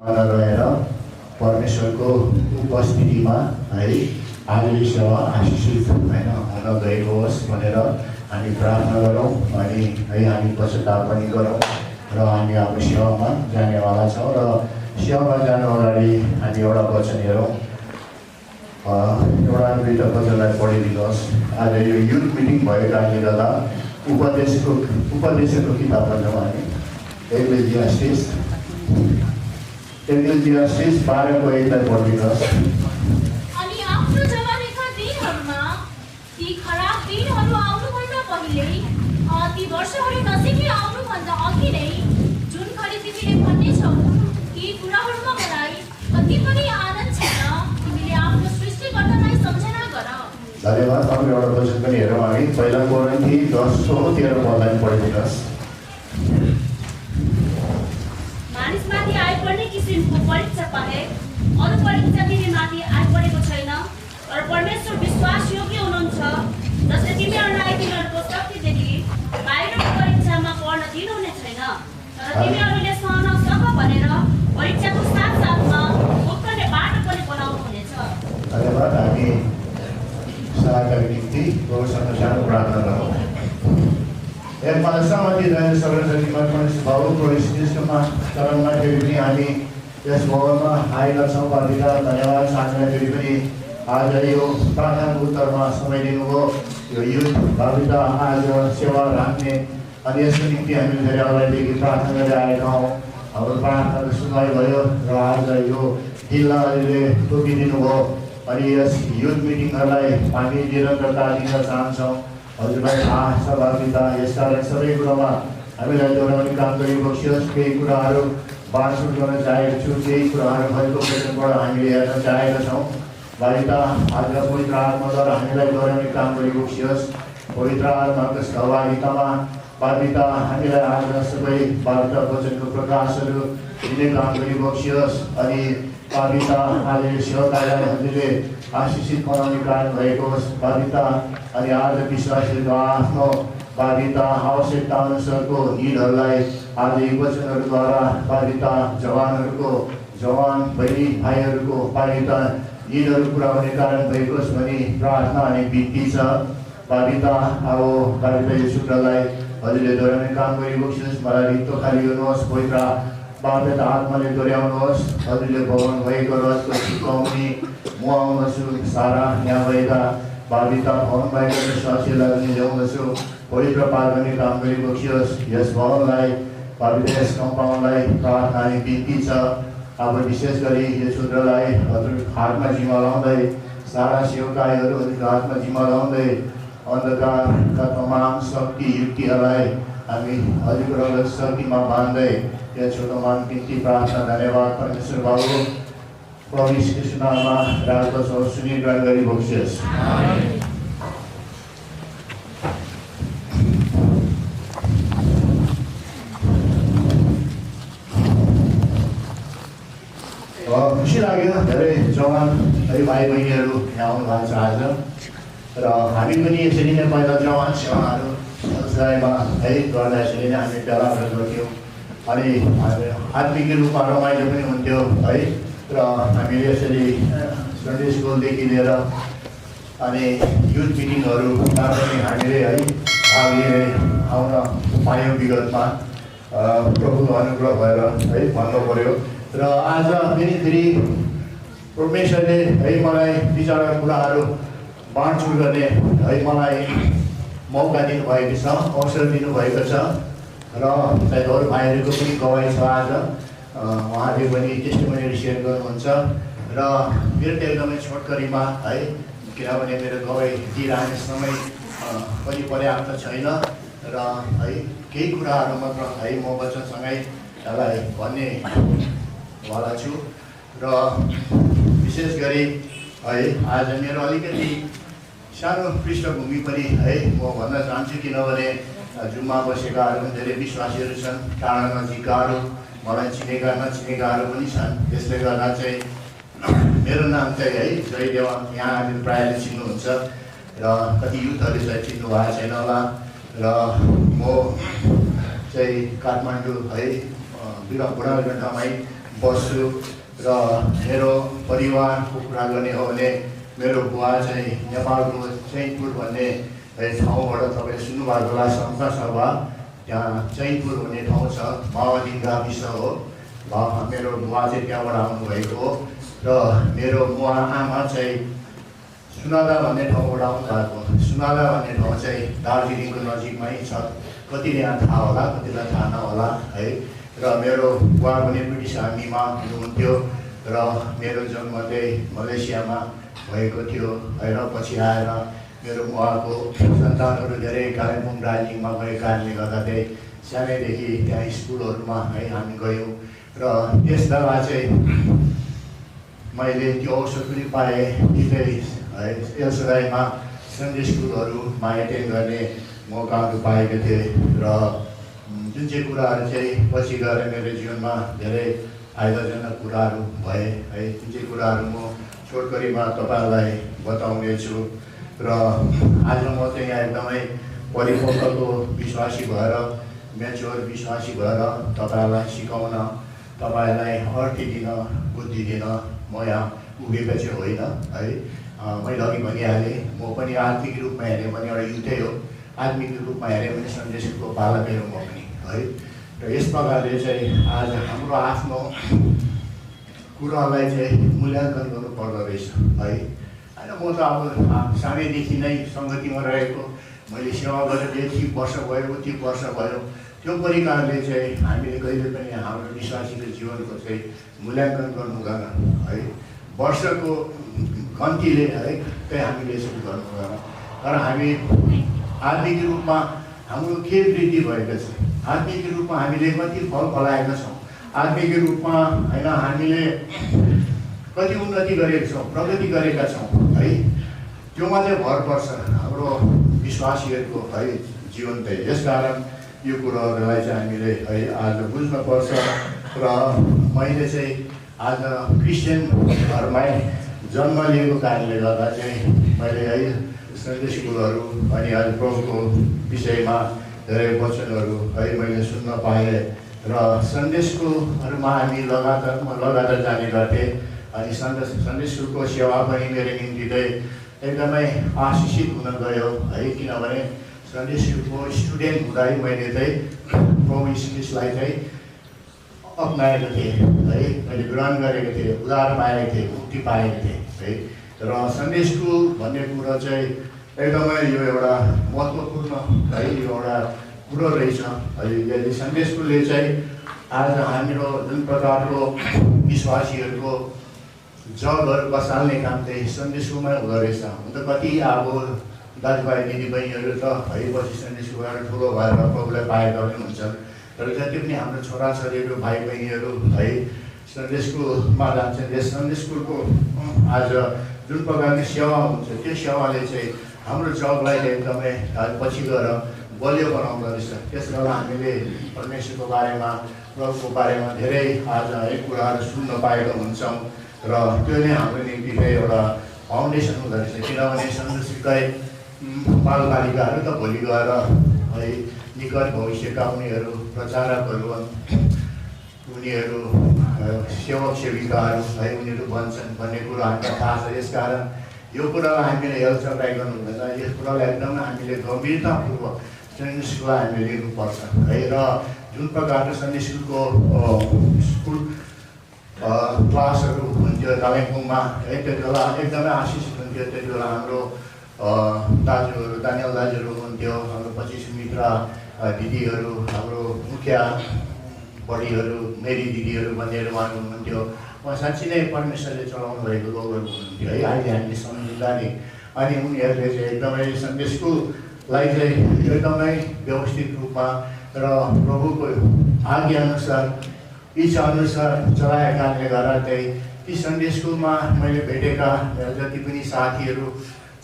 रहेर परमेश्वरको उपस्थितिमा है आजले सेवा आशिषित होइन हुन गएको होस् भनेर हामी प्रार्थना गरौँ अनि है हामी पश्चाताप पनि गरौँ र हामी अब सेवामा जानेवाला छौँ र सेवामा जानु अगाडि हामी एउटा वचन हेरौँ। एउटा दुईवटा वचनलाई पढिदिनुहोस्। आज यो युथ मिटिङ भएको कारणले गर्दा उपदेशको किताब पढ्छौँ हामी। एक्लेसियास्टिस 12को 1लाई पढिदिनुहोस्। अनि आफ्नो जवानीका दिनहरूमा ती खराब दिनहरू आउनुभन्दा पहिले ती वर्षहरू नजिकै आउनुभन्दा अघि नै जुन गरी तिमीले भन्नेछौ यी कुराहरूमा मलाई कति पनि आनन्द छैन, तिमीले आफ्नो सृष्टिकर्तालाई सम्झना गर। धन्यवाद। अब एउटा वचन पनि हेरौँ हामी। पहिला कोरिन्थी 10:13 पढिदिनुहोस्। मानिसमाथि आइपर्ने किसिमको परीक्षा बाहेक अरू परीक्षा तिमीमाथि आइपरेको छैन, तर परमेश्वर विश्वास योग्य हुनुहुन्छ जसले तिमीहरूलाई तिमीहरूको शक्तिदेखि बाहिरको परीक्षामा पर्न दिनुहुने छैन, तर तिमीहरूले सहन सक भनेर परीक्षाको साथसाथमा उक्कने बाटो पनि बनाउनुहुनेछ। धन्यवाद। हामी सहायताको निम्ति प्रभुसँग सानो प्रार्थना गरौँ। सहमति रहेर सर्वशक्तिमा भावुक स्थितिमा चरणमा फेरि पनि हामी यस भवनमा आएका छौँ। बाबुका धन्यवाद साथीलाई फेरि पनि आज यो प्रार्थनाको उत्तरमा समय दिनुभयो। यो युथ बाबुका आज सेवा राख्ने अनि यसको निम्ति हामी धेरै अगाडिदेखि प्रार्थना गरेर आएका हौँ। हाम्रो प्रार्थनाको सुनवाई भयो र आज यो दिनलाई अहिले तोकिदिनु भयो अनि यस युथ मिटिङहरूलाई हामी निरन्तरता दिन चाहन्छौँ। हजुरलाई थाहा छ बाबुका, यसकारण सबै कुरामा हामीलाई दोहोऱ्याउने काम गरिबक्सियोस्। केही कुराहरू बाँडचुँड गर्न चाहेको छु, केही कुराहरू भएको वचनबाट हामीले हेर्न चाहेका छौँ। बाबुका आज पवित्र आत्माद्वारा हामीलाई दोहोऱ्याउने काम गरिबक्सियोस्। पवित्र आत्माको सहभागितामा बाबुका हामीलाई आज सबै बाबुका वचनको प्रकाशहरू दिने काम गरिबक्सियोस्। अनि बाबुका आज यो सेवा कार्यलाई हजुरले आशिषित बनाउने कारण भएको होस् बाबुका। अनि आज विश्वासीहरूको आफ्नो बाबुका आवश्यकता अनुसारको हितहरूलाई आज यी वचनहरूद्वारा बाबुका जवान बहिनी भाइहरूको बाबुका हितहरू पुरा हुने कारण भएको होस् भनी प्रार्थना अनि बिन्ती छ बाबुका। अब बाबुका यो सूत्रलाई हजुरले दोहोऱ्याउने काम गरिबक्सियोस्। मलाई रित्तो खाली गर्नुहोस्। पवित्र बाबुका आत्माले दोहोऱ्याउनुहोस्। हजुरले भवन भएको रसको सिकाउने म आउँदछु। सारा यहाँ भएका बाबुका भवन भएका विश्वासीहरूलाई पनि ल्याउँदछु। पवित्र पार गर्ने काम गरिबक्सियोस्। यस भवनलाई बाबुका यस कम्पाउन्डलाई प्रार्थना अनि बिन्ती छ। अब विशेष गरी यो सूत्रलाई हजुर हातमा जिम्मा लाउँदै सारा सेवकाईहरू हजुरको हातमा जिम्मा लाउँदै अन्धकारका तमाम शक्ति युक्तिहरूलाई हामी हजुरको रगत शक्तिमा बाँध्दै यो छोटो मान बिन्ती प्रार्थना धन्यवाद परमेश्वर बाबु प्रभु यीशुको नाममा राख्दछौँ। सुनि ग्रहण गरिबक्सियोस्। खुसी लाग्यो धेरै जवान है भाइ बहिनीहरू यहाँ आउनु भएको छ आज र हामी पनि यसरी नै पहिला जवान सेवाहरू समुदायमा है गर्दा यसरी नै हामी भेलाहरू गर्थ्यौँ अनि आत्मिक रूपमा रमाइलो पनि हुन्थ्यो है। र हामीले यसरी सन्डे स्कुलदेखि लिएर अनि युथ मिटिङहरूमा पनि हामीले है भाग लिएर आउन पायौँ विगतमा। प्रभुको अनुग्रह भएर है भन्नु पऱ्यो। र आज फेरि परमेश्वरले है मलाई बिचारा कुराहरू बाँडचुँड गर्ने है मलाई मौका दिनुभएको छ, अवसर दिनुभएको छ। र सायद अरू भाइहरूको पनि गवाई छ। आज उहाँले पनि टेस्टिमोनीहरू सेयर गर्नुहुन्छ र मेरो त एकदमै छोटकरीमा है किनभने मेरो गवाई दिइरहने समय पनि पर्याप्त छैन र है केही कुराहरू मात्र है म वचनसँगै यसलाई भन्ने वाला छु। र विशेष गरी है आज मेरो अलिकति सानो पृष्ठभूमि पनि है म भन्न चाहन्छु किनभने जुममा बसेकाहरू पनि धेरै विश्वासीहरू छन्, टाढा नजिककाहरू मलाई चिनेका नचिनेकाहरू पनि छन्। त्यसले गर्दा चाहिँ मेरो नाम चाहिँ है जयदेव यहाँ हामी प्रायःले चिन्नुहुन्छ र कति युथहरूले चाहिँ चिन्नु भएको छैन होला। र म चाहिँ काठमाडौँ है बुढागण्डमै बस्छु र मेरो परिवारको कुरा गर्ने हो भने मेरो बुवा चाहिँ नेपालको चैनपुर भन्ने ठाउँबाट तपाईँले सुन्नुभएको होला, संस्था सभा त्यहाँ चैनपुर भन्ने ठाउँ छ, माओवादी गाविस हो। मेरो बुवा चाहिँ त्यहाँबाट आउनुभएको हो र मेरो बुवा आमा चाहिँ सुनादा भन्ने ठाउँबाट आउनुभएको। सुनादा भन्ने ठाउँ चाहिँ दार्जिलिङको नजिकमै छ, कतिले यहाँ थाहा होला, कतिलाई थाहा नहोला है। र मेरो बुवा पनि ब्रिटिस आर्मीमा हुनुहुन्थ्यो र मेरो जन्म चाहिँ मलेसियामा भएको थियो होइन। पछि आएर मेरो बुवाको सन्तानहरू धेरै कालिम्पोङ दार्जिलिङमा भएको कारणले गर्दा चाहिँ सानैदेखि त्यहाँ स्कुलहरूमा है हामी गयौँ र त्यस बेला चाहिँ मैले त्यो अवसर पनि पाएँ कि चाहिँ है एलसराईमा सन्डे स्कुलहरूमा एटेन्ड गर्ने मौकाहरू पाएको थिएँ र जुन चाहिँ कुराहरू चाहिँ पछि गएर मेरो जीवनमा धेरै फाइदाजनक कुराहरू भए है, जुन चाहिँ कुराहरू म छोटकरीमा तपाईँहरूलाई बताउनेछु। र आज म चाहिँ यहाँ एकदमै परिपक्वको विश्वासी भएर, मेच्योर विश्वासी भएर तपाईँहरूलाई सिकाउन, तपाईँहरूलाई अर्थी दिन, बुद्धि दिन म यहाँ उभिएको चाहिँ होइन है। मैले अघि भनिहालेँ, म पनि आत्मिक रूपमा हेरेँ भने एउटा युथै हो, आत्मिक रूपमा हेऱ्यो भने सन्डे स्कुलको पाला मेरो म पनि है। र यस प्रकारले चाहिँ आज हाम्रो आफ्नो कुरालाई चाहिँ मूल्याङ्कन गर्नुपर्दो रहेछ है। होइन म त अब सानैदेखि नै सङ्गतिमा रहेको, मैले सेवा गरेर यति वर्ष भयो उति वर्ष भयो, त्यो परिकारले चाहिँ हामीले कहिले पनि हाम्रो विश्वासीको जीवनको चाहिँ मूल्याङ्कन गर्नु हुँदैन है। वर्षको गन्तीले है चाहिँ हामीले यसरी गर्नु हुँदैन। तर हामी आत्मिक रूपमा हाम्रो के वृद्धि भएको छ, आत्मिक रूपमा हामीले कति फल फलाएका छौँ, आत्मिक रूपमा होइन हामीले कति उन्नति गरेका छौँ, प्रगति गरेका छौँ है, त्योमा चाहिँ भर पर्छ हाम्रो विश्वासीहरूको है जीवन चाहिँ। यसकारण यो कुरोहरूलाई चाहिँ हामीले है आज बुझ्नुपर्छ। र मैले चाहिँ आज क्रिस्चियन धर्ममै जन्म लिएको कारणले गर्दा चाहिँ मैले है सन्डे स्कुलहरू अनि आज प्रभुको विषयमा धेरै वचनहरू है मैले सुन्न पाएँ। र सन्डे स्कुलहरूमा हामी लगातार जाने गर्थेँ अनि सन्डे स्कुलको सेवा पनि मेरो निम्ति चाहिँ एकदमै आशिषित हुन गयो है। किनभने सन्डे स्कुलको स्टुडेन्ट हुँदै मैले चाहिँ प्रभु यीशुलाई चाहिँ अपनाएको थिएँ है, मैले ग्रहण गरेको थिएँ, उद्धार पाएको थिएँ, मुक्ति पाएको थिएँ है। र सन्डे स्कुल भन्ने कुरो चाहिँ एकदमै यो एउटा महत्त्वपूर्ण है यो एउटा कुरो रहेछ है। यदि सन्डे स्कुलले चाहिँ आज हाम्रो जुन प्रकारको विश्वासीहरूको जबहरू बसाल्ने काम चाहिँ सन्डे स्कुलमै हुँदो रहेछ। हुन त कति अब दाजुभाइ दिदीबहिनीहरू त है पछि सन्डे स्कुलबाट ठुलो भएर प्रभुलाई पाएका पनि हुन्छन्, तर जति पनि हाम्रो छोराछोरीहरू भाइ बहिनीहरू है सन्डे स्कुलमा जान्छन्, यस सन्डे स्कुलको आज जुन प्रकारको सेवा हुन्छ त्यो सेवाले चाहिँ हाम्रो जबलाई एकदमै पछि गएर बलियो बनाउँदो रहेछ। त्यस कारण हामीले परमेश्वरको बारेमा, प्रभुको बारेमा धेरै आज है कुराहरू सुन्न पाएका हुन्छौँ र त्यो नै हाम्रो निम्ति चाहिँ एउटा फाउन्डेसन हुँदो रहेछ। किनभने सन्डे स्कुलकै बालबालिकाहरू त भोलि गएर है निकट भविष्यका उनीहरू प्रचारकहरू, उनीहरू सेवक सेविकाहरू है उनीहरू बन्छन् भन्ने कुरो हामीलाई थाहा छ। यसकारण यो कुरालाई हामीले हेलचक्राइ गर्नु हुँदैन, यस कुरालाई एकदमै हामीले गम्भीरतापूर्वक सन्डे स्कुललाई हामीले लिनुपर्छ है। र जुन प्रकारको सन्डे स्कुलको स्कुल क्लासहरू हुन्थ्यो कालिम्पोङमा है, त्यति बेला एकदमै आशिषित हुन्थ्यो। त्यति बेला हाम्रो दाजुहरू, दानियल दाजुहरू हुनुहुन्थ्यो, हाम्रो पछि सुमित्रा दिदीहरू, हाम्रो मुखिया बडीहरू, मेरी दिदीहरू भनेर उहाँ हुनुहुन्थ्यो। उहाँ साँच्चै नै परमेश्वरले चलाउनु भएको लोकहरू हुनुहुन्थ्यो है, अहिले हामीले सम्झिँदा नि। अनि उनीहरूले चाहिँ एकदमै सन्डे स्कुललाई चाहिँ एकदमै व्यवस्थित रूपमा र प्रभुको आज्ञाअनुसार, इच्छाअनुसार चलाएका कारणले गर्दा चाहिँ ती सन्डे स्कुलमा मैले भेटेका जति पनि साथीहरू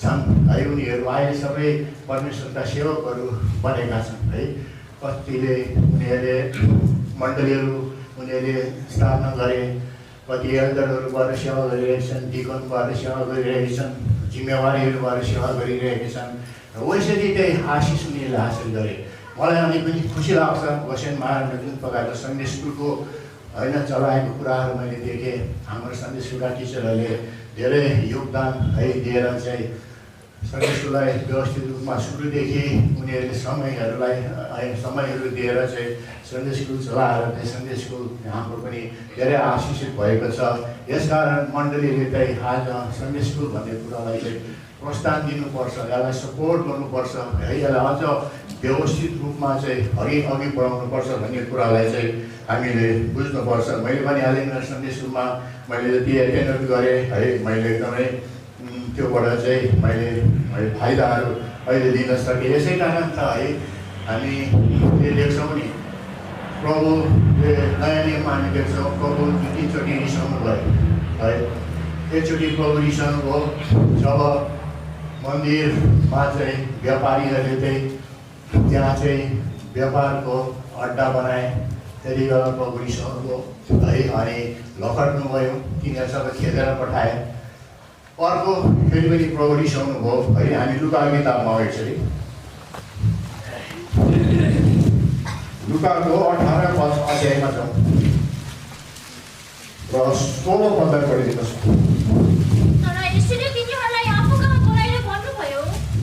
छन् है उनीहरू अहिले सबै परमेश्वरका सेवकहरू बनेका छन् है। कतिले उनीहरूले मण्डलीहरू उनीहरूले स्थापना गरे, कति एल्डरहरू भएर सेवा गरिरहेका छन्, डिकन भएर सेवा गरिरहेका छन्, जिम्मेवारीहरू भएर सेवा गरिरहेका छन्। वैसरी चाहिँ आशिष उनीहरूले हासिल गरे। मलाई अनि पनि खुसी लाग्छ वसनमारमा जुन प्रकारको सन्डे स्कुलको होइन चलाएको कुराहरू मैले देखेँ। हाम्रो सन्डे स्कुलका टिचरहरूले धेरै योगदान है दिएर चाहिँ सन्डे स्कुललाई व्यवस्थित रूपमा सुरुदेखि उनीहरूले समयहरू दिएर चाहिँ सन्डे स्कुल चलाएर चाहिँ सन्डे स्कुल हाम्रो पनि धेरै आशिषित भएको छ। यसकारण मण्डलीले चाहिँ आज सन्डे स्कुल भन्ने कुरालाई चाहिँ प्रोत्साहन दिनुपर्छ, यसलाई सपोर्ट गर्नुपर्छ है, यसलाई अझ व्यवस्थित रूपमा चाहिँ अघि बढाउनुपर्छ भन्ने कुरालाई चाहिँ हामीले बुझ्नुपर्छ। मैले पनि आलिङ्गन सन्डे स्कुलमा मैले जति एटेन्ड गरेँ है, मैले एकदमै त्योबाट चाहिँ मैले फाइदाहरू अहिले दिन सकेँ। यसै कारण त है हामी देख्छौँ नि, प्रभुले नयाँ नियममा हामी देख्छौँ प्रभु दुईचोटि रिसाउनु भयो है। एकचोटि प्रभु रिसाउनु भयो जब मन्दिरमा चाहिँ व्यापारीहरूले चाहिँ त्यहाँ चाहिँ व्यापारको अड्डा बनाए, त्यति बेला प्रभु रिसाउनु भयो है, अनि लखड्नु भयो, तिनीहरू सबै खेदेर पठाए। अर्को फेरि पनि प्रभु रिसाउनु भयो है। हामी लुका किताबमा एक्चुअली लुकाको 18 अध्यायमा छौँ र 16 पद पढिदिनुहोस्।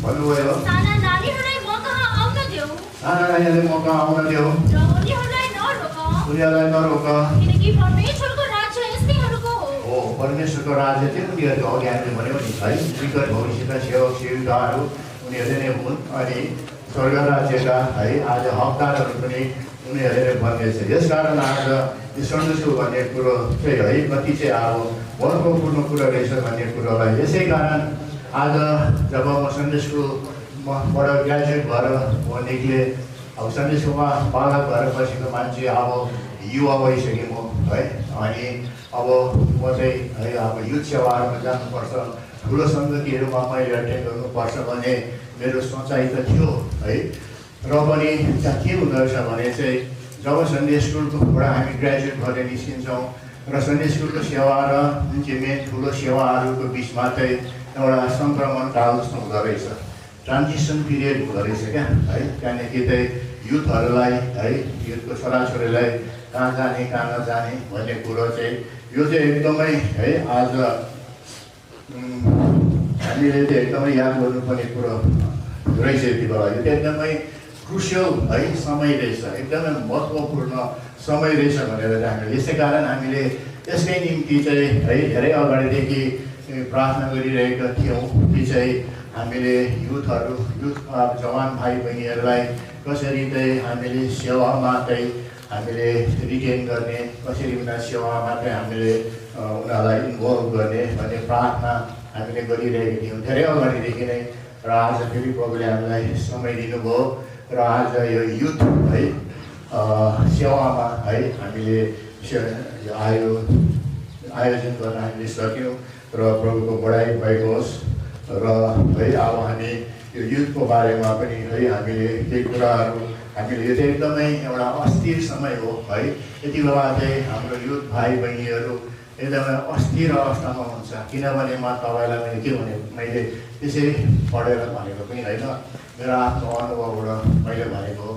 भन्नुभयो साना नानीहरूले म कहाँ आउन देऊ, उनीहरूलाई नरोक, हो परमेश्वरको राज्य चाहिँ उनीहरूको अघि हामीले भन्यौँ नि है, विगत भविष्यका सेवक सेविकाहरू उनीहरूले नै हुन्, अनि स्वर्ग राज्यका है आज हकदारहरू पनि उनीहरूले नै बन्नेछ। यसकारण आज यो सन्डे स्कुल भन्ने कुरो चाहिँ है कति चाहिँ अब महत्त्वपूर्ण कुरो रहेछ भन्ने कुरोलाई, यसै कारण आज जब म सन्डे स्कुलबाट ग्रेजुएट भएर म निक्लेँ, अब सन्डे स्कुलमा बालक भएर बसेको मान्छे अब युवा भइसकेँ म है, अनि अब म चाहिँ है अब युथ सेवाहरूमा जानुपर्छ, ठुलो सङ्गतिहरूमा मैले एटेन्ड गर्नुपर्छ भन्ने मेरो सोचाइ त थियो है। र पनि त्यहाँ के हुँदो रहेछ भने चाहिँ जब सन्डे स्कुलबाट हामी ग्रेजुएट भएर निस्किन्छौँ र सन्डे स्कुलको सेवा र जुन चाहिँ मेन ठुलो सेवाहरूको बिचमा चाहिँ एउटा सङ्क्रमण काल जस्तो हुँदो रहेछ, ट्रान्जिसन पिरियड हुँदो रहेछ क्या है। त्यहाँदेखि चाहिँ युथहरूलाई है, युथको छोराछोरीलाई कहाँ जाने कहाँ नजाने भन्ने कुरो चाहिँ यो चाहिँ एकदमै है आज हामीले चाहिँ एकदमै याद गर्नुपर्ने कुरो रहेछ। यति बेला यो चाहिँ एकदमै क्रुसियल है समय रहेछ, एकदमै महत्त्वपूर्ण समय रहेछ भनेर चाहिँ हामीले यसै कारण हामीले यसकै निम्ति चाहिँ है धेरै अगाडिदेखि प्रार्थना गरिरहेका थियौँ कि चाहिँ हामीले युथ जवान भाइ बहिनीहरूलाई कसरी चाहिँ हामीले सेवामा चाहिँ हामीले रिटेन गर्ने, कसरी उनीहरू सेवामा चाहिँ हामीले उनीहरूलाई इन्भल्भ गर्ने भन्ने प्रार्थना हामीले गरिरहेका थियौँ धेरै अगाडिदेखि नै। र आज फेरि प्रभुले हामीलाई समय दिनुभयो र आज यो युथ है सेवामा है हामीले आयोजन गर्न हामीले सक्यौँ र प्रभुको बढाइ भएको होस्। र है अब हामी यो युथको बारेमा पनि है हामीले केही कुराहरू हामीले यो चाहिँ एकदमै एउटा अस्थिर समय हो है। यति बेला चाहिँ हाम्रो युथ भाइ बहिनीहरू एकदमै अस्थिर अवस्थामा हुन्छ, किनभने म तपाईँलाई मैले के भने मैले त्यसै पढेर भनेको पनि होइन, मेरो आफ्नो अनुभवबाट मैले भनेको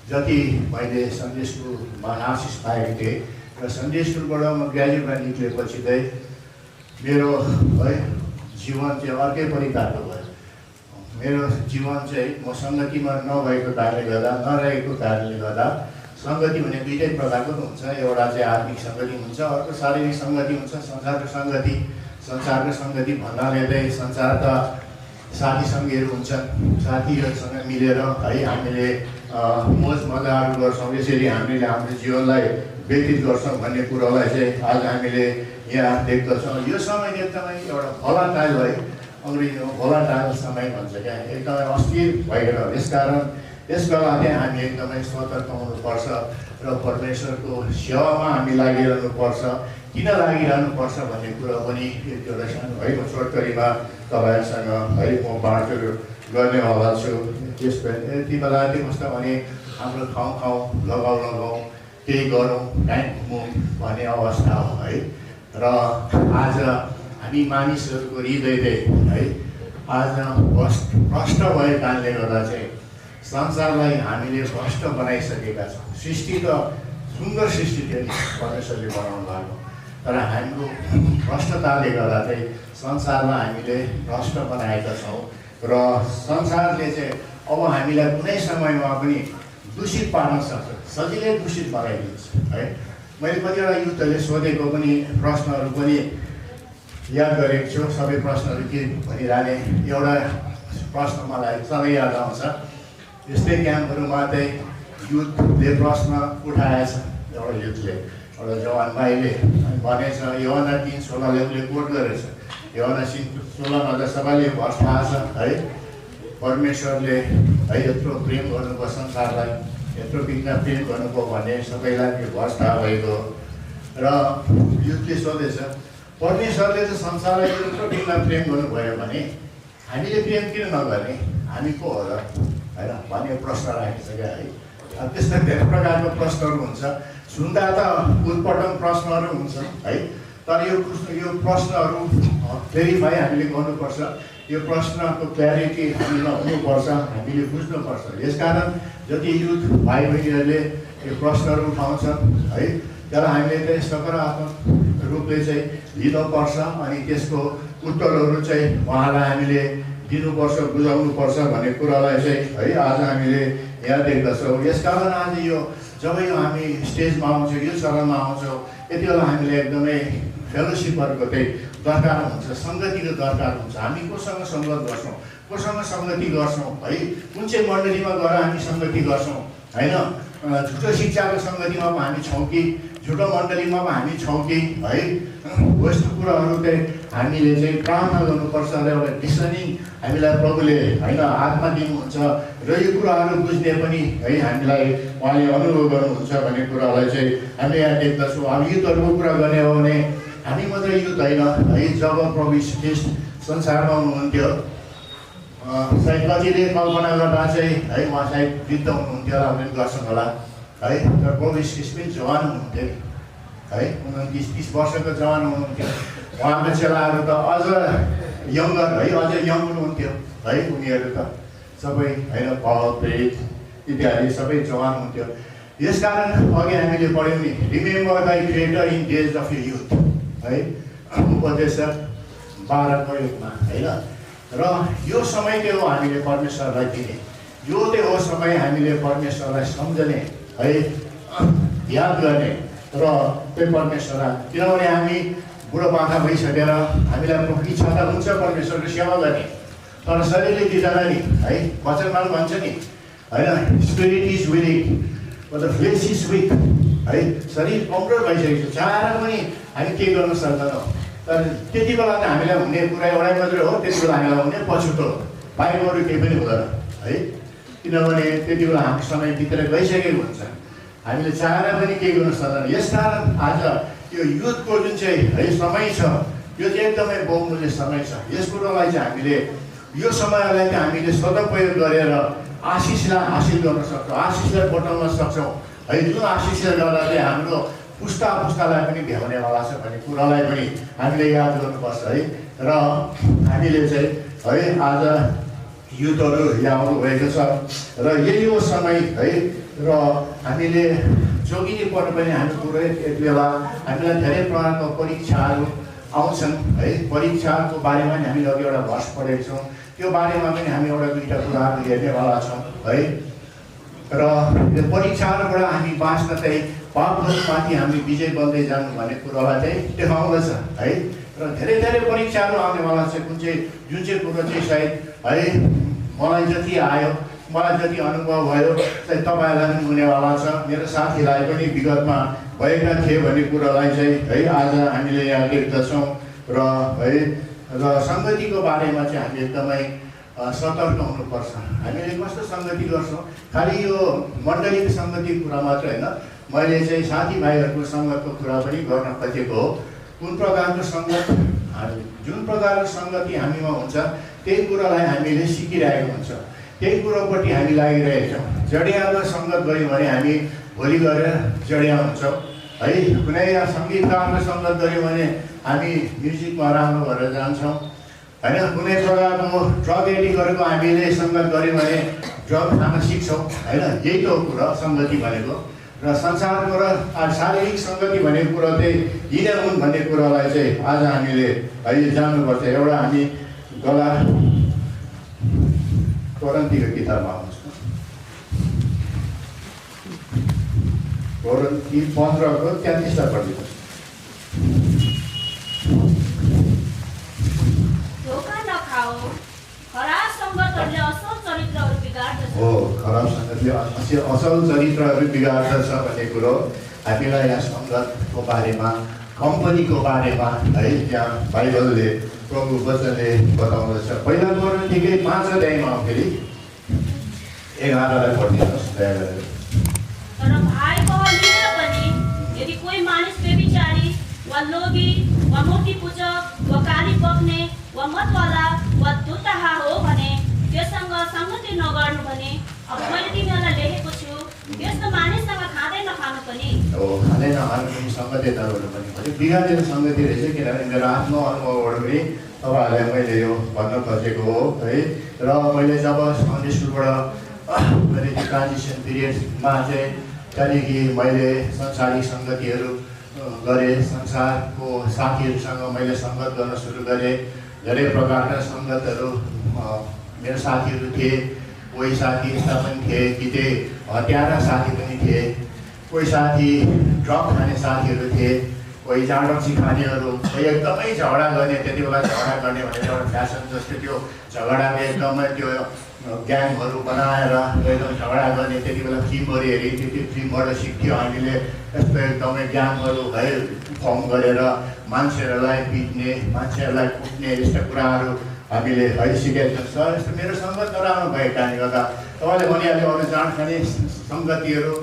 जति मैले सन्डे स्कुलमा आशिष पाएको थिएँ र सन्डे स्कुलबाट म ग्रेजुएट भएर निक्लेपछि चाहिँ मेरो है जीवन चाहिँ अर्कै परिकारको भयो। मेरो जीवन चाहिँ म सङ्गतिमा नभएको कारणले गर्दा, नरहेको कारणले गर्दा, सङ्गति भने दुईटै प्रकारको हुन्छ, एउटा चाहिँ आत्मिक सङ्गति हुन्छ, अर्को शारीरिक सङ्गति हुन्छ, संसारको सङ्गति। संसारको सङ्गति भन्नाले चाहिँ संसारका साथी सङ्गीहरू हुन्छन्, साथीहरूसँग मिलेर है हामीले मोज मजाहरू गर्छौँ, यसरी हामीले हाम्रो जीवनलाई व्यतीत गर्छौँ भन्ने कुरोलाई चाहिँ आज हामीले यहाँ देख्दछौँ। यो समय एकदमै एउटा भोलाटाइल है, अङ्ग्रेजीमा भोलाटाइल समय भन्छ क्या, एकदमै अस्थिर भएर। यसकारण यस बेला चाहिँ हामी एकदमै सतर्क हुनुपर्छ र परमेश्वरको सेवामा हामी लागिरहनुपर्छ। किन लागिरहनुपर्छ भन्ने कुरा पनि एउटा सानो है म छोटकरीमा तपाईँहरूसँग है म बाँडचुँड गर्नेवाला छु। यति बेला के कस्तो भने हाम्रो ठाउँ लगाउँ केही गरौँ, टाइम घुमौँ भन्ने अवस्था हो है। र आज हामी मानिसहरूको हृदय है आज भ्रष्ट भएको कारणले गर्दा चाहिँ संसारलाई हामीले भ्रष्ट बनाइसकेका छौँ। सृष्टि त सुन्दर सृष्टि थियो नि परमेश्वरले बनाउनु भएको। तर हाम्रो भ्रष्टताले गर्दा चाहिँ संसारमा हामीले भ्रष्ट बनाएका छौँ र संसारले चाहिँ अब हामीलाई कुनै समयमा पनि दूषित पार्न सक्छ, सजिलै दूषित बनाइदिन्छ है। मैले कतिवटा युथहरूले सोधेको पनि प्रश्नहरू पनि याद गरेको छु। सबै प्रश्नहरू के भनिरहने, एउटा प्रश्न मलाई सधैँ याद आउँछ। यस्तै क्याम्पहरूमा चाहिँ युथले प्रश्न उठाएछ, एउटा युथले, एउटा जवान भाइले भनेछ, योहन्ना 3:16 उसले कोट गरेछ। योहन्ना 3:16 त सबैले भर्स थाहा छ है। परमेश्वरले है यत्रो प्रेम गर्नुभयो संसारलाई, यत्रो बिघ्न प्रेम गर्नुभयो भने सबैलाई त्यो भर्स थाहा भएको। र युथले सोधेछ, परमेश्वरले त संसारलाई यत्रो बिघ्न प्रेम गर्नुभयो भने हामीले प्रेम किन नगर्ने, हामी को हो र होइन भन्ने प्रश्न राखेको छ क्या है। अब त्यस्ता धेरै प्रकारको प्रश्नहरू हुन्छ, सुन्दा त उत्पटन प्रश्नहरू हुन्छ है। तर यो प्रश्नहरू भेरिफाई हामीले गर्नुपर्छ, यो प्रश्नको क्ल्यारिटी हामीमा हुनुपर्छ, हामीले बुझ्नुपर्छ। यसकारण जति युथ भाइ बहिनीहरूले यो प्रश्नहरू उठाउँछन् है, त्यसलाई हामीले चाहिँ सकारात्मक रूपले चाहिँ लिनुपर्छ अनि त्यसको उत्तरहरू चाहिँ उहाँलाई हामीले दिनुपर्छ, बुझाउनुपर्छ भन्ने कुरालाई चाहिँ है आज हामीले यहाँ देख्दछौँ। यसकारण आज यो जब यो हामी स्टेजमा आउँछौँ, यो चरणमा आउँछौँ, यति बेला हामीले एकदमै फेलोसिपहरूको चाहिँ दरकार हुन्छ, सङ्गतिको दरकार हुन्छ। हामी कोसँग सङ्गत गर्छौँ, कोसँग सङ्गति गर्छौँ है, कुन चाहिँ मण्डलीमा गएर हामी सङ्गति गर्छौँ होइन। झुटो शिक्षाको सङ्गतिमा पो हामी छौँ कि झुटो मण्डलीमा पो हामी छौँ कि है। यस्तो कुराहरू चाहिँ हामीले चाहिँ प्रार्थना गर्नुपर्छ र एउटा डिसर्निङ हामीलाई प्रभुले होइन आत्मा दिनुहुन्छ र यो कुराहरू बुझ्ने पनि है हामीलाई उहाँले अनुभव गर्नुहुन्छ भन्ने कुरालाई चाहिँ हामीले यहाँ देख्दछौँ। अब युथहरूको कुरा गर्ने हो भने हामी मात्रै युथ होइन है। जब प्रभु यीशु ख्रीष्ट संसारमा हुनुहुन्थ्यो, सायद कतिले कल्पना गर्दा चाहिँ है उहाँ सायद वृद्ध हुनुहुन्थ्यो होला, हामीले गर्छौँ होला है। तर प्रभु यीशु ख्रीष्ट पनि जवान हुनुहुन्थ्यो है, 29-30 वर्षको जवान हुनुहुन्थ्यो। उहाँको चेलाहरू त अझ यङ्गर है, अझ यङ हुनुहुन्थ्यो है। उनीहरू त सबै होइन पावल प्रेरित इत्यादि सबै जवान हुन्थ्यो। यसकारण अघि हामीले पढ्यौँ नि, remember the creator in days of your youth है, उपदेशक 12को युगमा होइन। र यो समय त्यो हो हामीले परमेश्वरलाई दिने, यो त्यो हो समय हामीले परमेश्वरलाई सम्झने है, याद गर्ने र त्यो परमेश्वरलाई, किनभने हामी बुढोपाका भइसकेर हामीलाई इच्छा त हुन्छ परमेश्वरको सेवा गर्ने, तर शरीरले दिँदैन नि है। वचनमा पनि भन्छ नि होइन, spirit is willing but the flesh is weak है। शरीर कमजोर भइसकेको छ, चाहेर पनि हामी केही गर्न सक्दैनौँ। तर त्यति बेला त हामीलाई हुने कुरा एउटै मात्रै हो, त्यति बेला हामीलाई हुने पछुतो, बाहिर अरू केही पनि हुँदैन है। किनभने त्यति बेला हाम्रो समय बितेर गइसकेको हुन्छ, हामीले चाहेर पनि केही गर्न सक्दैन। यसकारण आज यो युथको जुन चाहिँ है समय छ, यो चाहिँ एकदमै बहुमूल्य समय छ। यस कुरोलाई चाहिँ हामीले यो समयलाई चाहिँ हामीले सदुपयोग गरेर आशिषलाई हासिल गर्न सक्छौँ, आशिषलाई बटाउन सक्छौँ है। जुन आशिषले गर्दा चाहिँ हाम्रो पुस्तालाई पनि भ्याउनेवाला छ भन्ने कुरालाई पनि हामीले याद गर्नुपर्छ है। र हामीले चाहिँ है आज युथहरू यहाँ आउनुभएको छ र यही हो समय है। र हामीले जोगिने पर्ने पनि हामी पुरै यति बेला हामीलाई धेरै प्रकारको परीक्षाहरू आउँछन् है। परीक्षाको बारेमा पनि हामीले अघि एउटा भर्स पढेको छौँ, त्यो बारेमा पनि हामी एउटा दुईवटा कुराहरू हेर्नेवाला छौँ है। र यो परीक्षाहरूबाट हामी बाँच्न चाहिँ पापहरूमाथि हामी विजय बन्दै जानु भन्ने कुरालाई चाहिँ देखाउँदछ है। र धेरै धेरै परीक्षाहरू आउनेवाला छ, जुन चाहिँ कुरो चाहिँ सायद है मलाई जति आयो, मलाई जति अनुभव भयो चाहिँ तपाईँहरूलाई पनि हुनेवाला छ, मेरो साथीलाई पनि विगतमा भएका थिए भन्ने कुरालाई चाहिँ है आज हामीले यहाँ देख्दछौँ। र है र सङ्गतिको बारेमा चाहिँ हामी एकदमै सतर्क हुनुपर्छ। हामीले कस्तो सङ्गति गर्छौँ, खालि यो मण्डलीको सङ्गतिको कुरा मात्र होइन, मैले चाहिँ साथीभाइहरूको सङ्गतको कुरा पनि गर्न खोजेको हो। कुन प्रकारको सङ्गत, जुन प्रकारको सङ्गति हामीमा हुन्छ त्यही कुरालाई हामीले सिकिरहेको हुन्छ, त्यही कुरोपट्टि हामी लागिरहेको छौँ। जडियाको सङ्गत गऱ्यौँ भने हामी भोलि गएर जडिया हुन्छौँ है। कुनै सङ्गीतकारको सङ्गत गऱ्यौँ भने हामी म्युजिकमा राम्रो भएर जान्छौँ होइन। कुनै प्रकारको ड्रग एडिक्टहरूको हामीले सङ्गत गऱ्यौँ भने ड्रग खान सिक्छौँ होइन। यही त हो कुरा सङ्गति भनेको। र संसारको र शारीरिक सङ्गति भनेको कुरा चाहिँ यिनै हुन् भन्ने कुरालाई चाहिँ आज हामीले है जान्नुपर्छ। एउटा हामी गला कोरिन्थीको किताबमा आउँछ, कोरिन्थी 15को 33 पढ्नु। धोका नखाओ, खराब सङ्गतहरूले असल चरित्रहरू बिगार्दछ। हो, खराब सङ्गतले असल चरित्रहरू बिगार्दछ भन्ने कुरो हामीलाई यहाँ सङ्गतको बारेमा, कम्पनीको बारेमा है त्यहाँ बाइबलले प्रभु वचनले बताउँदछ। पहिला कोरिन्थीकै 5 अध्यायमा फेरि 11लाई पढिदिनुहोस् दया गरेर। तर भाइ बहनीहरू पनि यदि कोही मानिस व्यभिचारी वा लोभी वा मूर्तिपूजक वा गाली बक्ने वा मतवाला वा दुत्ताहा हो भने त्योसँग सङ्गति नगर्नु भने अब मैले तिमीहरूलाई लेखेको छु, त्यस्तो मानिससँग खाँदै नखानु पनि। हो, खाँदै नखानु पनि सङ्गति नगर्नु पनि भने बिगारेर सङ्गति रहेछ। किनभने मेरो आफ्नो अनुभवबाट पनि तपाईँहरूलाई मैले यो भन्न खोजेको हो है। र मैले जब सन्डे स्कुलबाट मैले त्यो ट्रान्जिसन पिरियडमा चाहिँ त्यहाँदेखि मैले संसारिक सङ्गतिहरू गरेँ, संसारको साथीहरूसँग मैले सङ्गत गर्न सुरु गरेँ। धेरै प्रकारका सङ्गतहरू मेरो साथीहरू थिए। कोही साथी यस्ता पनि थिए कि चाहिँ हत्यारा साथी पनि थिए, कोही साथी ड्रग खाने साथीहरू थिए, कोही जाँडक्सी खानेहरू, कोही एकदमै झगडा गर्ने। त्यति बेला झगडा गर्ने भनेर एउटा फ्यासन जस्तो त्यो झगडामा एकदमै त्यो ग्याङहरू बनाएर एकदम झगडा गर्ने। त्यति बेला फिल्महरू हेऱ्यो, त्यो फिल्मबाट सिक्थ्यो हामीले यस्तो एकदमै ग्याङहरू है फर्म गरेर मान्छेहरूलाई पिट्ने, मान्छेहरूलाई कुट्ने यस्ता कुराहरू हामीले है सिकेका छौँ। यस्तो मेरो सङ्गत नराम्रो भएको कारणले गर्दा तपाईँले भनिहाल्यो अरू जाँड खाने सङ्गतिहरू,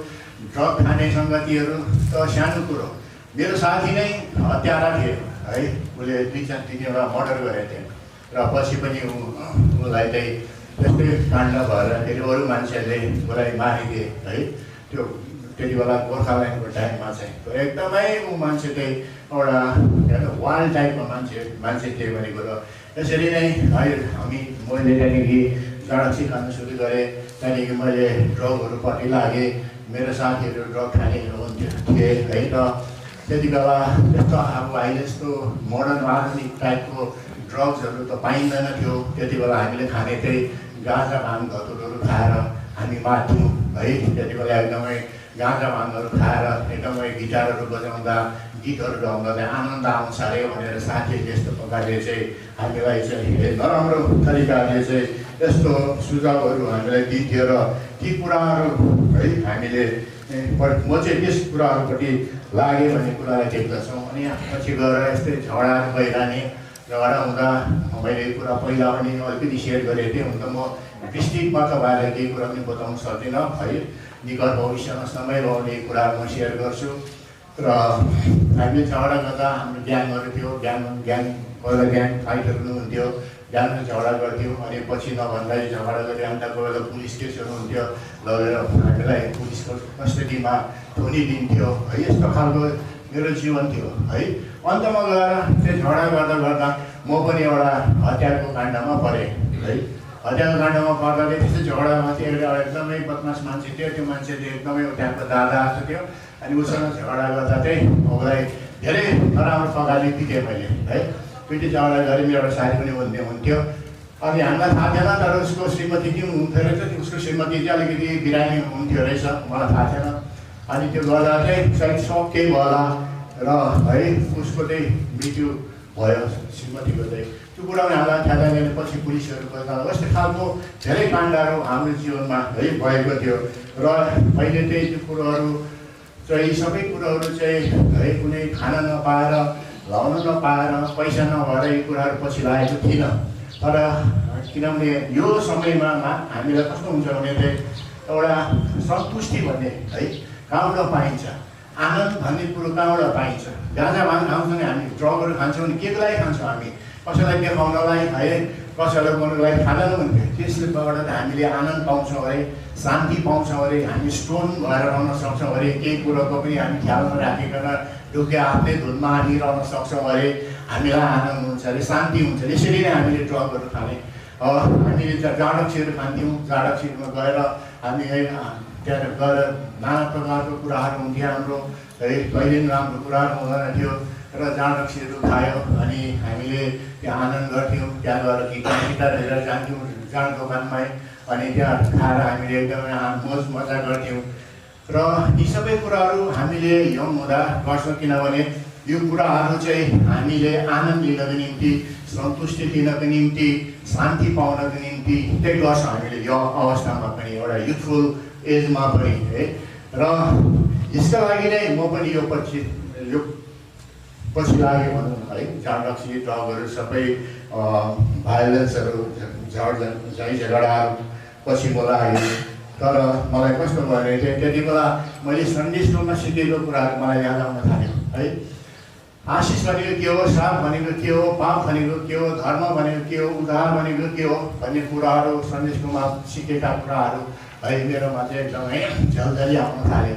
ड्रग खाने सङ्गतिहरू त सानो कुरो। मेरो साथी नै हत्यारा थियो है, उसले 2-3वटा मर्डर गरेको थियो र पछि पनि उसलाई चाहिँ त्यस्तै काण्ड भएर फेरि अरू मान्छेहरूले उसलाई मारिदिए है। त्यो त्यति बेला गोर्खाल्यान्डको टाइममा चाहिँ एकदमै ऊ मान्छे चाहिँ एउटा वाइल्ड टाइपको मान्छे थियो भने कुरो। यसरी नै है मैले त्यहाँदेखि जाँडक्सी खानु सुरु गरेँ। त्यहाँदेखि मैले ड्रगहरूपट्टि लागेँ। मेरो साथीहरू ड्रग खानेहरू थिए है। त त्यति बेला त्यस्तो अब अहिले जस्तो मोडर्न आधुनिक टाइपको ड्रग्सहरू त पाइँदैन थियो। त्यति बेला हामीले खाने चाहिँ गाँजा भाङ धतुरहरू खाएर हामी मार्थ्यौँ है। त्यति बेला एकदमै गाँजा भाङहरू खाएर एकदमै गिटारहरू बजाउँदा, गीतहरू गाउँदा चाहिँ आनन्द आउँछ अरे भनेर साथीहरूले यस्तो प्रकारले चाहिँ हामीलाई चाहिँ नराम्रो तरिकाले चाहिँ यस्तो सुझावहरू हामीलाई दिन्थ्यो। र ती कुराहरू है हामीले म चाहिँ त्यस कुराहरूपट्टि लागेँ भन्ने कुरालाई देख्दछौँ। अनि पछि गएर यस्तै झगडाहरू भइरहने, झगडा हुँदा मैले कुरा पहिला पनि अलिकति सेयर गरेको थिएँ। हुन त म विस्तृतमा तपाईँलाई केही कुरा पनि बताउन सक्दिनँ है। निकट भविष्यमा समय पाउने कुरा म सेयर गर्छु। र हामीले झगडा गर्दा हाम्रो ग्याङहरू थियो, पहिला ग्याङ फाइटहरू हुन्थ्यो, ग्याङमा झगडा गर्थ्यौँ। अनि पछि नभन्दै झगडा गऱ्यो अन्त कोही बेला पुलिस केसहरू हुन्थ्यो, लगेर हामीलाई पुलिसको कस्टडीमा थुनिदिन्थ्यो है। यस्तो खालको मेरो जीवन थियो है। अन्तमा गएर त्यो झगडा गर्दा गर्दा म पनि एउटा हत्याको काण्डमा परेँ है। हत्याको काण्डमा पर्दा त्यस्तै झगडामा चाहिँ एउटा एकदमै बदमास मान्छे थियो। त्यो मान्छे चाहिँ एकदमै त्यहाँको दादा जस्तो थियो। अनि उसँग झगडा गर्दा चाहिँ उसलाई धेरै नराम्रो प्रकारले पिटेँ मैले है। पिटी झगडा गरेँ। मेरो एउटा साथी पनि हुन्थ्यो। अनि हामीलाई थाहा थिएन, तर उसको श्रीमती के हुनुहुन्थ्यो रहेछ, उसको श्रीमती चाहिँ अलिकति बिरामी हुनुहुन्थ्यो रहेछ, मलाई थाहा थिएन। अनि त्यो गर्दा चाहिँ सायद सक केही भयो र है उसको चाहिँ मृत्यु भयो श्रीमतीको चाहिँ। त्यो कुरा पनि हामीलाई थाहा छैन। पछि पुलिसहरू बस्दा यस्तो खालको धेरै काण्डहरू हाम्रो जीवनमा है भएको थियो। र अहिले चाहिँ त्यो कुरोहरू चाहिँ सबै कुरोहरू चाहिँ है कुनै खान नपाएर, लाउन नपाएर, पैसा नभएर यी कुराहरू पछि लागेको थिइनँ। तर किनभने यो समयमा हामीलाई कस्तो हुन्छ भने चाहिँ एउटा सन्तुष्टि भन्ने है कहाँबाट पाइन्छ, आनन्द भन्ने कुरो कहाँबाट पाइन्छ। गाँजा भाङ खान्छौँ नि हामी, ड्रगहरू खान्छौँ नि के को लागि खान्छौँ हामी? कसैलाई देखाउनलाई है, कसैलाई गर्नुलाई खाँदैन हुन्थ्यो। त्यसबाट हामीले आनन्द पाउँछौँ अरे, शान्ति पाउँछौँ अरे, हामी स्टोन भएर रहन सक्छौँ अरे, केही कुरोको पनि हामी ख्यालमा राखिकन ढुक्कै आफ्नै धुनमा रहन सक्छौँ अरे, हामीलाई आनन्द हुन्छ अरे, शान्ति हुन्छ। यसरी नै हामीले ड्रगहरू खाने, हामीले जाँडक्सीहरू खान्थ्यौँ। जाँडक्सीमा गएर हामी है त्यहाँ गएर नाना प्रकारको कुराहरू हुन्थ्यो हाम्रो है, कहिले पनि राम्रो कुराहरू हुँदैन थियो र जाँड रक्सीहरू खायो अनि हामीले त्यहाँ आनन्द गर्थ्यौँ। त्यहाँ गएर किताब हेरेर जान्थ्यौँ जाँड दोकानमै अनि त्यहाँ खाएर हामीले एकदमै मोज मजा गर्थ्यौँ र यी सबै कुराहरू हामीले यङ हुँदा गर्छौँ किनभने यो कुराहरू चाहिँ हामीले आनन्द लिनको निम्ति, सन्तुष्टि लिनको निम्ति, शान्ति पाउनको निम्ति त्यही गर्छौँ हामीले यो अवस्थामा पनि, एउटा युथफुल एजमा पनि है। र यसका लागि नै म पनि यो पछि लाग्यो भनौँ है। जाँड रक्सी, ड्रगहरू सबै भाइलेन्सहरू, झगडाहरू पछि म लाग्यो। तर मलाई कस्तो भयो भने त्यति बेला मैले सन्डे स्कुलमा सिकेको कुराहरू मलाई याद आउन थाल्यो है। आशिष भनेको के हो, श्राप भनेको के हो, पाप भनेको के हो, धर्म भनेको के हो, उद्धार भनेको के हो भन्ने कुराहरू सन्डे स्कुलमा सिकेका कुराहरू है मेरोमा चाहिँ एकदमै झल्झली आउन थाल्यो।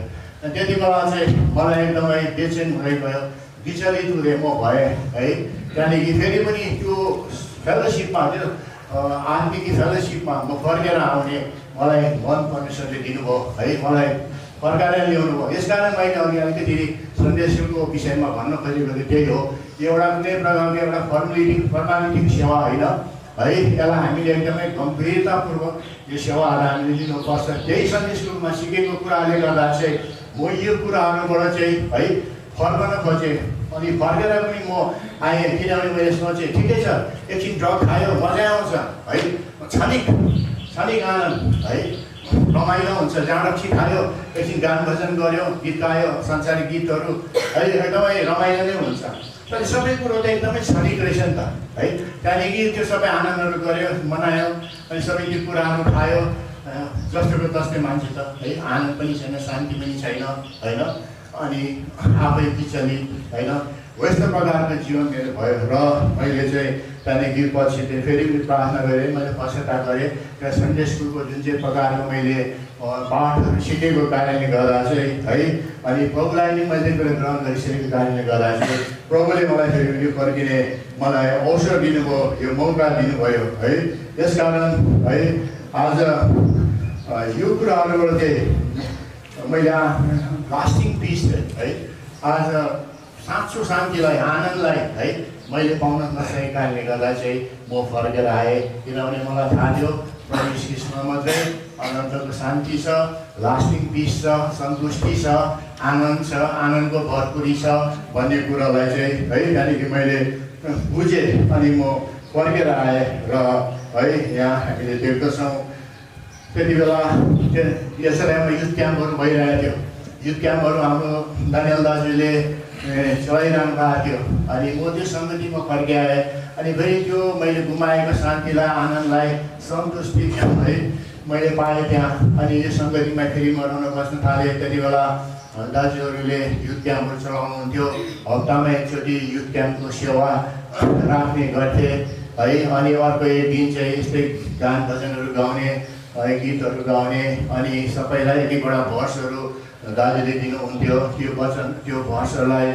त्यति बेला चाहिँ मलाई एकदमै बेचैन हुँदै गयो, विचलित हुँदै म भएँ है। त्यहाँदेखि फेरि पनि त्यो फेलोसिपमा, त्यो आत्मिक फेलोसिपमा म फर्केर आउने मलाई मन परमेश्वरले दिनुभयो है, मलाई फर्काएर ल्याउनु भयो। यसकारण मैले अघि अलिकति सन्डे स्कुलको विषयमा भन्न खोजेको त्यही हो। एउटा कुनै प्रकारको एउटा फर्मालिटी सेवा होइन है, यसलाई हामीले एकदमै गम्भीरतापूर्वक यो सेवाहरू हामीले लिनुपर्छ। त्यही सन्डे स्कुलमा सिकेको कुराले गर्दा चाहिँ म यो कुराहरूबाट चाहिँ है फर्कन खोजेँ अनि फर्केर पनि म आएँ। किनभने मैले सोचेँ ठिकै छ, एकछिन ड्रग खायो मजा आउँछ है, क्षणिक आनन्द है, रमाइलो हुन्छ। जाँड रक्सी खायो, एकछिन गान भजन गऱ्यो, गीत गायो, संसारिक गीतहरू है, एकदमै रमाइलो नै हुन्छ। तर सबै कुरो त एकदमै क्षणिक रहेछ नि त है। त्यहाँदेखि त्यो सबै आनन्दहरू गऱ्यो, मनायो अनि सबै त्यो कुराहरू खायो, जस्तोको तस्तै मान्छे त है, आनन्द पनि छैन, शान्ति पनि छैन होइन, अनि आफै विचलित होइन, यस्तो प्रकारको जीवन मेरो भयो। र मैले चाहिँ त्यहाँदेखि पछि चाहिँ फेरि प्रार्थना गरेँ, मैले पश्चाताप गरेँ। त्यहाँ सन्डे स्कुलको जुन चाहिँ प्रकारको मैले पाठहरू सिकेको कारणले गर्दा चाहिँ है, अनि प्रभुलाई नै मैले ग्रहण गरिसकेको कारणले गर्दा चाहिँ प्रभुले मलाई फेरि यो फर्किने मलाई अवसर दिनुभयो, यो मौका दिनुभयो है। यसकारण है आज यो कुराहरूबाट चाहिँ मैले लास्टिङ पिस है, आज साँचो शान्तिलाई, आनन्दलाई है मैले पाउन नसकेको कारणले गर्दा चाहिँ म फर्केर आएँ। किनभने मलाई थाहा थियो प्रभु यीशु ख्रीष्टमा मात्रै अनन्तको शान्ति छ, लास्टिङ पिस छ, सन्तुष्टि छ, आनन्द छ, आनन्दको भरपुरी छ भन्ने कुरालाई चाहिँ है त्यहाँदेखि मैले बुझेँ अनि म फर्केर आएँ। र है यहाँ हामीले देख्दछौँ त्यति बेला यसैमा युथ क्याम्पहरू भइरहेको थियो। युथ क्याम्पहरू हाम्रो दानियल दाजुले चलाइरहनु भएको थियो। अनि म त्यो सङ्गतिमा फर्किआएँ अनि फेरि त्यो मैले गुमाएको शान्तिलाई, आनन्दलाई, सन्तुष्टि है मैले पाएँ त्यहाँ। अनि यो सङ्गतिमा फेरि म रहन बस्न थालेँ। त्यति बेला दाजुहरूले युथ क्याम्पहरू चलाउनुहुन्थ्यो, हप्तामा एकचोटि युथ क्याम्पको सेवा राख्ने गर्थे है। अनि अर्को एक दिन चाहिँ यस्तै गान भजनहरू गाउने है, गीतहरू गाउने अनि सबैलाई एक एकवटा भर्सहरू दाजुले दिनुहुन्थ्यो। त्यो भर्सहरूलाई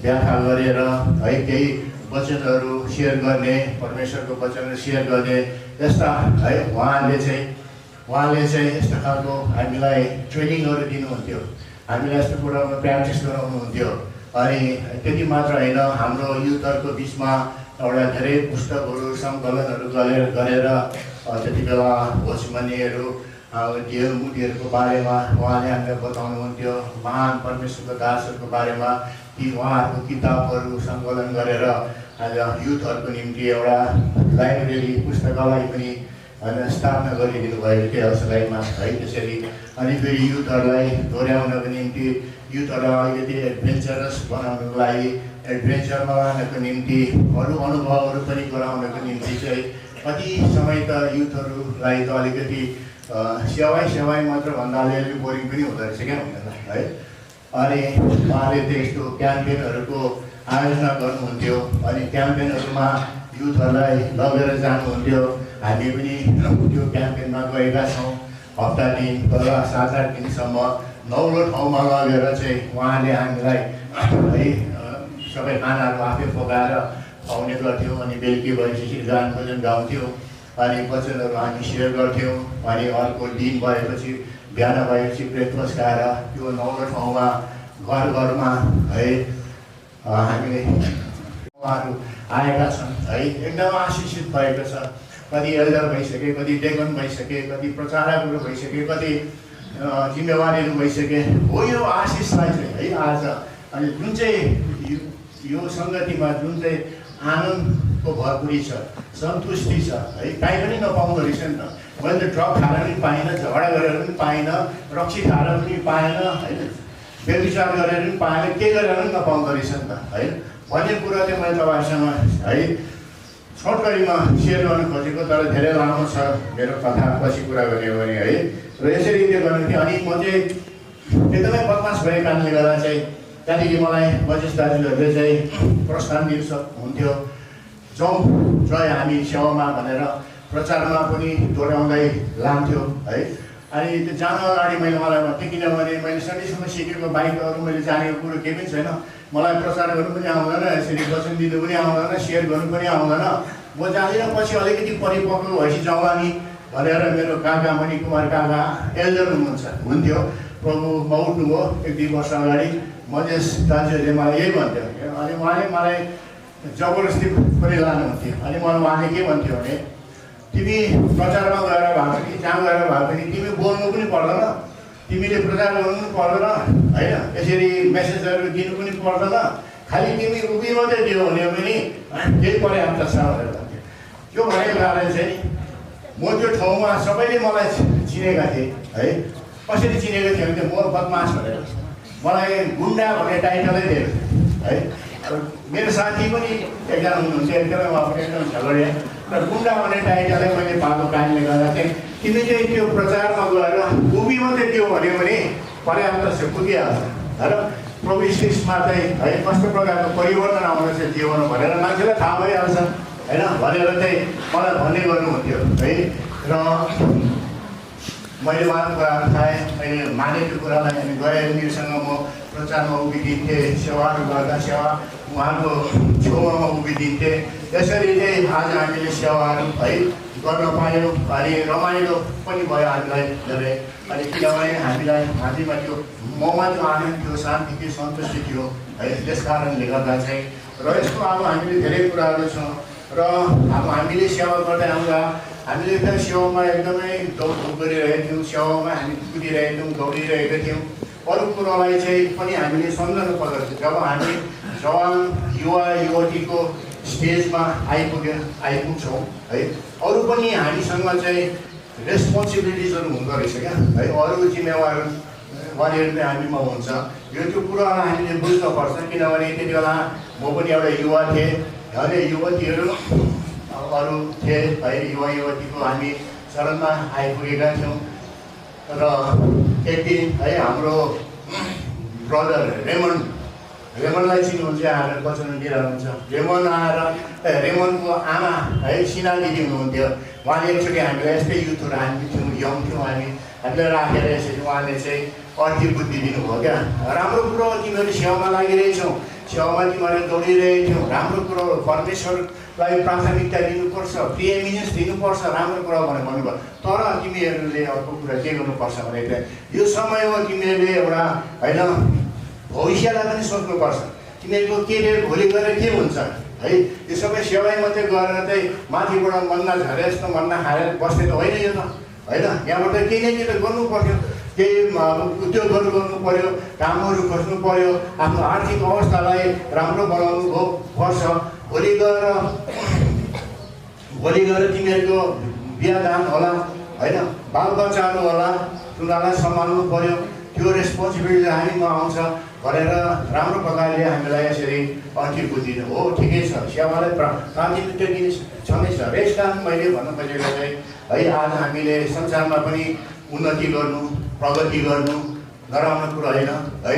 व्याख्या गरेर है केही वचनहरू सेयर गर्ने, परमेश्वरको वचनहरू सेयर गर्ने, यस्ता है उहाँले चाहिँ यस्तो खालको हामीलाई ट्रेनिङहरू दिनुहुन्थ्यो, हामीलाई यस्तो कुरामा प्र्याक्टिस गराउनुहुन्थ्यो। अनि त्यति मात्र होइन, हाम्रो युथहरूको बिचमा एउटा धेरै पुस्तकहरू सङ्कलनहरू गरेर त्यति बेला होचमनीहरू, मुडीहरूको बारेमा उहाँले हामीलाई बताउनुहुन्थ्यो, महान परमेश्वरको दासहरूको बारेमा ती उहाँहरूको किताबहरू सङ्कलन गरेर आज युथहरूको निम्ति एउटा लाइब्रेरी, पुस्तकालय पनि स्थापना गरिदिनु भएको थियो असलाइमा है। त्यसरी अनि फेरि युथहरूलाई दोहोऱ्याउनको निम्ति, युथहरूलाई अलिकति एडभेन्चरस बनाउनको लागि, एडभेन्चरमा लानको निम्ति, अरू अनुभवहरू पनि गराउनको निम्ति चाहिँ कति समय त युथहरूलाई त अलिकति सेवाई मात्र भन्दा अलिअलि बोरिङ पनि हुँदो रहेछ क्या हुँदैन है। अनि उहाँले त्यस्तो क्याम्पेनहरूको आयोजना गर्नुहुन्थ्यो अनि क्याम्पेनहरूमा युथहरूलाई लगेर जानुहुन्थ्यो। हामी पनि त्यो क्याम्पेनमा गएका छौँ। हप्ता दिन तल 7-8 दिनसम्म 9 ठाउँमा लगेर चाहिँ उहाँले हामीलाई है सबै खानाहरू आफै पकाएर खुवाउने गर्थ्यौँ। अनि बेलुकी भएपछि गान भजन गाउँथ्यौँ अनि वचनहरू हामी सेयर गर्थ्यौँ। अनि अर्को दिन भएपछि बिहान भएपछि ब्रेकफास्ट खाएर त्यो नौलो ठाउँमा घर घरमा है हामीले उहाँहरू आएका छन् है, एकदम आशिषित भएको छ। कति एल्डर भइसके, कति डेकन भइसके, कति प्रचारकहरू भइसके, कति जिम्मेवारीहरू भइसके हो। यो आशिषलाई चाहिँ है आज अनि जुन चाहिँ यो सङ्गतिमा जुन चाहिँ आनन्दको भरपुरी छ, सन्तुष्टि छ है, काहीँ पनि नपाउँदो रहेछ नि त। मैले त ड्रग खाएर पनि पाइनँ, झगडा गरेर पनि पाइनँ, रक्सी खाएर पनि पाएन होइन, व्यभिचार गरेर पनि पाएन, के गरेर पनि नपाउँदो रहेछ नि त है भन्ने कुरा चाहिँ मैले तपाईँहरूसँग है छोटकरीमा सेयर गर्न खोजेको। तर धेरै लामो छ मेरो कथा, पछि कुरा गर्ने हो भने है। र यसरी त्यो गर्नु थियो। अनि म चाहिँ एकदमै बदमास भएको कारणले गर्दा चाहिँ त्यहाँदेखि मलाई वरिष्ठ दाजुहरूले चाहिँ प्रस्थान दिन हुन्थ्यो, जाउँ जय हामी सेवामा भनेर प्रचारमा पनि दोहोऱ्याउँदै लान्थ्यो है। अनि त्यो जानु अगाडि मलाई भन्थेँ, किनभने मैले सधैँसम्म सिकेको बाइकहरू मैले जानेको कुरो केही पनि छैन। मलाई प्रचार गर्नु पनि आउँदैन, यसरी वचन दिनु पनि आउँदैन, सेयर गर्नु पनि आउँदैन। म जाँदिनँ, पछि अलिकति परिपक्व भएपछि जाउँला नि भनेर मेरो काका मणि कुमार काका एल्डर हुन्थ्यो, प्रभु उठ्नुभयो 1-2 वर्ष अगाडि। मधेस दाजुहरूले मलाई यही भन्थ्यो। अनि उहाँले मलाई जबरजस्ती पनि लानुहुन्थ्यो। अनि मलाई उहाँले के भन्थ्यो भने, तिमी प्रचारमा गएर भए पनि जहाँ गएर भए पनि तिमी बोल्नु पनि पर्दैन, तिमीले प्रचार गर्नु पनि पर्दैन होइन, यसरी मेसेजहरू दिनु पनि पर्दैन, खालि तिमी उभि मात्रै दियो भने पनि केही पर्याप्त छ भनेर भन्थ्यो। त्यो भएको कारण चाहिँ म त्यो ठाउँमा सबैले मलाई चिनेका थिए है। कसरी चिनेको थियो भने म बदमास भनेर मलाई गुन्डा भन्ने टाइटलै दिएको थियो है। मेरो साथी पनि एकजना हुनुहुन्थ्यो, एकदमै उहाँ पनि एकदम झगडिया, र गुन्डा भन्ने टाइटलै मैले पाएको कारणले गर्दा चाहिँ तिमी चाहिँ त्यो प्रचारमा गएर उभि मात्रै दियो भने पर्याप्त छ, पुगिहाल्छ र प्रभु ख्रीष्टमा चाहिँ है कस्तो प्रकारको परिवर्तन आउँदैछ जीवन भनेर मान्छेलाई थाहा भइहाल्छ होइन भनेर चाहिँ मलाई भन्ने गर्नुहुन्थ्यो है। र मैले उहाँको कुराहरू खाएँ, मैले मानेको कुरालाई अनि गएर उनीहरूसँग म प्रचारमा उभिदिन्थेँ, सेवाहरू गर्दा सेवा उहाँको छेउमा उभिदिन्थेँ। यसरी चाहिँ आज हामीले सेवाहरू है गर्न पायौँ अनि रमाइलो पनि भयो हामीलाई धेरै। अनि किनभने हामीमा त्यो ममा त्यो आनन्द थियो, शान्ति थियो, सन्तुष्टि थियो है। त्यस कारणले गर्दा चाहिँ र यस्तो अब हामीले धेरै कुराहरू छ। र अब हामीले सेवा गर्दै आउँदा हामीले त सेवामा एकदमै दौडधुप गरिरहेका थियौँ, सेवामा हामी कुदिरहेका थियौँ, दौडिरहेका थियौँ। अरू कुरालाई चाहिँ पनि हामीले सम्झनु पर्दछ। जब हामी जवान युवा युवतीको स्टेजमा आइपुग्छौँ है, अरू पनि हामीसँग चाहिँ रेस्पोन्सिबिलिटिजहरू हुँदो रहेछ क्या है, अरू जिम्मेवारीहरू चाहिँ हामीमा हुन्छ। यो त्यो कुरालाई हामीले बुझ्नुपर्छ। किनभने त्यति बेला म पनि एउटा युवा थिएँ, अहिले युवतीहरू अरू थिए है, युवा युवतीको हामी चरणमा आइपुगेका थियौँ। र एक दिन है हाम्रो ब्रदर रेमनलाई चिन्नुहुन्छ, आएर वचन दिइरहनुहुन्छ। रेमन आएर रेमनको आमा है सिना दिदी हुनुहुन्थ्यो। उहाँले एकचोटि हामीलाई यस्तै युथहरू हामी थियौँ, यङ थियौँ हामीलाई राखेर यसरी उहाँले चाहिँ अर्थी बुद्धि दिनुभयो क्या। राम्रो कुरो तिमीहरू सेवामा लागिरहेछौ, सेवामा तिमीहरू दौडिरहेथ्यौ, राम्रो कुरो परमेश्वरलाई प्राथमिकता दिनुपर्छ, प्रिएमिनेन्स दिनुपर्छ, राम्रो कुरा भनेर भन्नुभयो। तर तिमीहरूले अर्को कुरा के गर्नुपर्छ भने चाहिँ यो समयमा तिमीहरूले एउटा होइन भविष्यलाई पनि सोच्नुपर्छ। तिमीहरूको केरियर भोलि गएर के हुन्छ है। यो सबै सेवाई मात्रै गरेर चाहिँ माथिबाट मन्ना झरे जस्तो मन्ना खाएर बस्ने त होइन यो त होइन। यहाँबाट केही न केही त गर्नु पर्यो, केही उद्योगहरू गर्नु पर्यो, कामहरू खोज्नु पर्यो, आफ्नो आर्थिक अवस्थालाई राम्रो बनाउनु पर्छ। भोलि गएर तिमीहरूको बिहादान होला होइन, बालबच्चाहरू होला, उनीहरूलाई सम्हाल्नु पर्यो। त्यो रेस्पोन्सिबिलिटी हामीमा आउँछ भनेर राम्रो प्रकारले हामीलाई यसरी अर्थी बुझिदिनु हो। ठिकै छ, सेवालाई प्राथमिकता दिने छँदै छ। यस कारण मैले भन्नु खोजेको चाहिँ है आज हामीले संसारमा पनि उन्नति गर्नु, प्रगति गर्नु नराम्रो कुरो होइन है।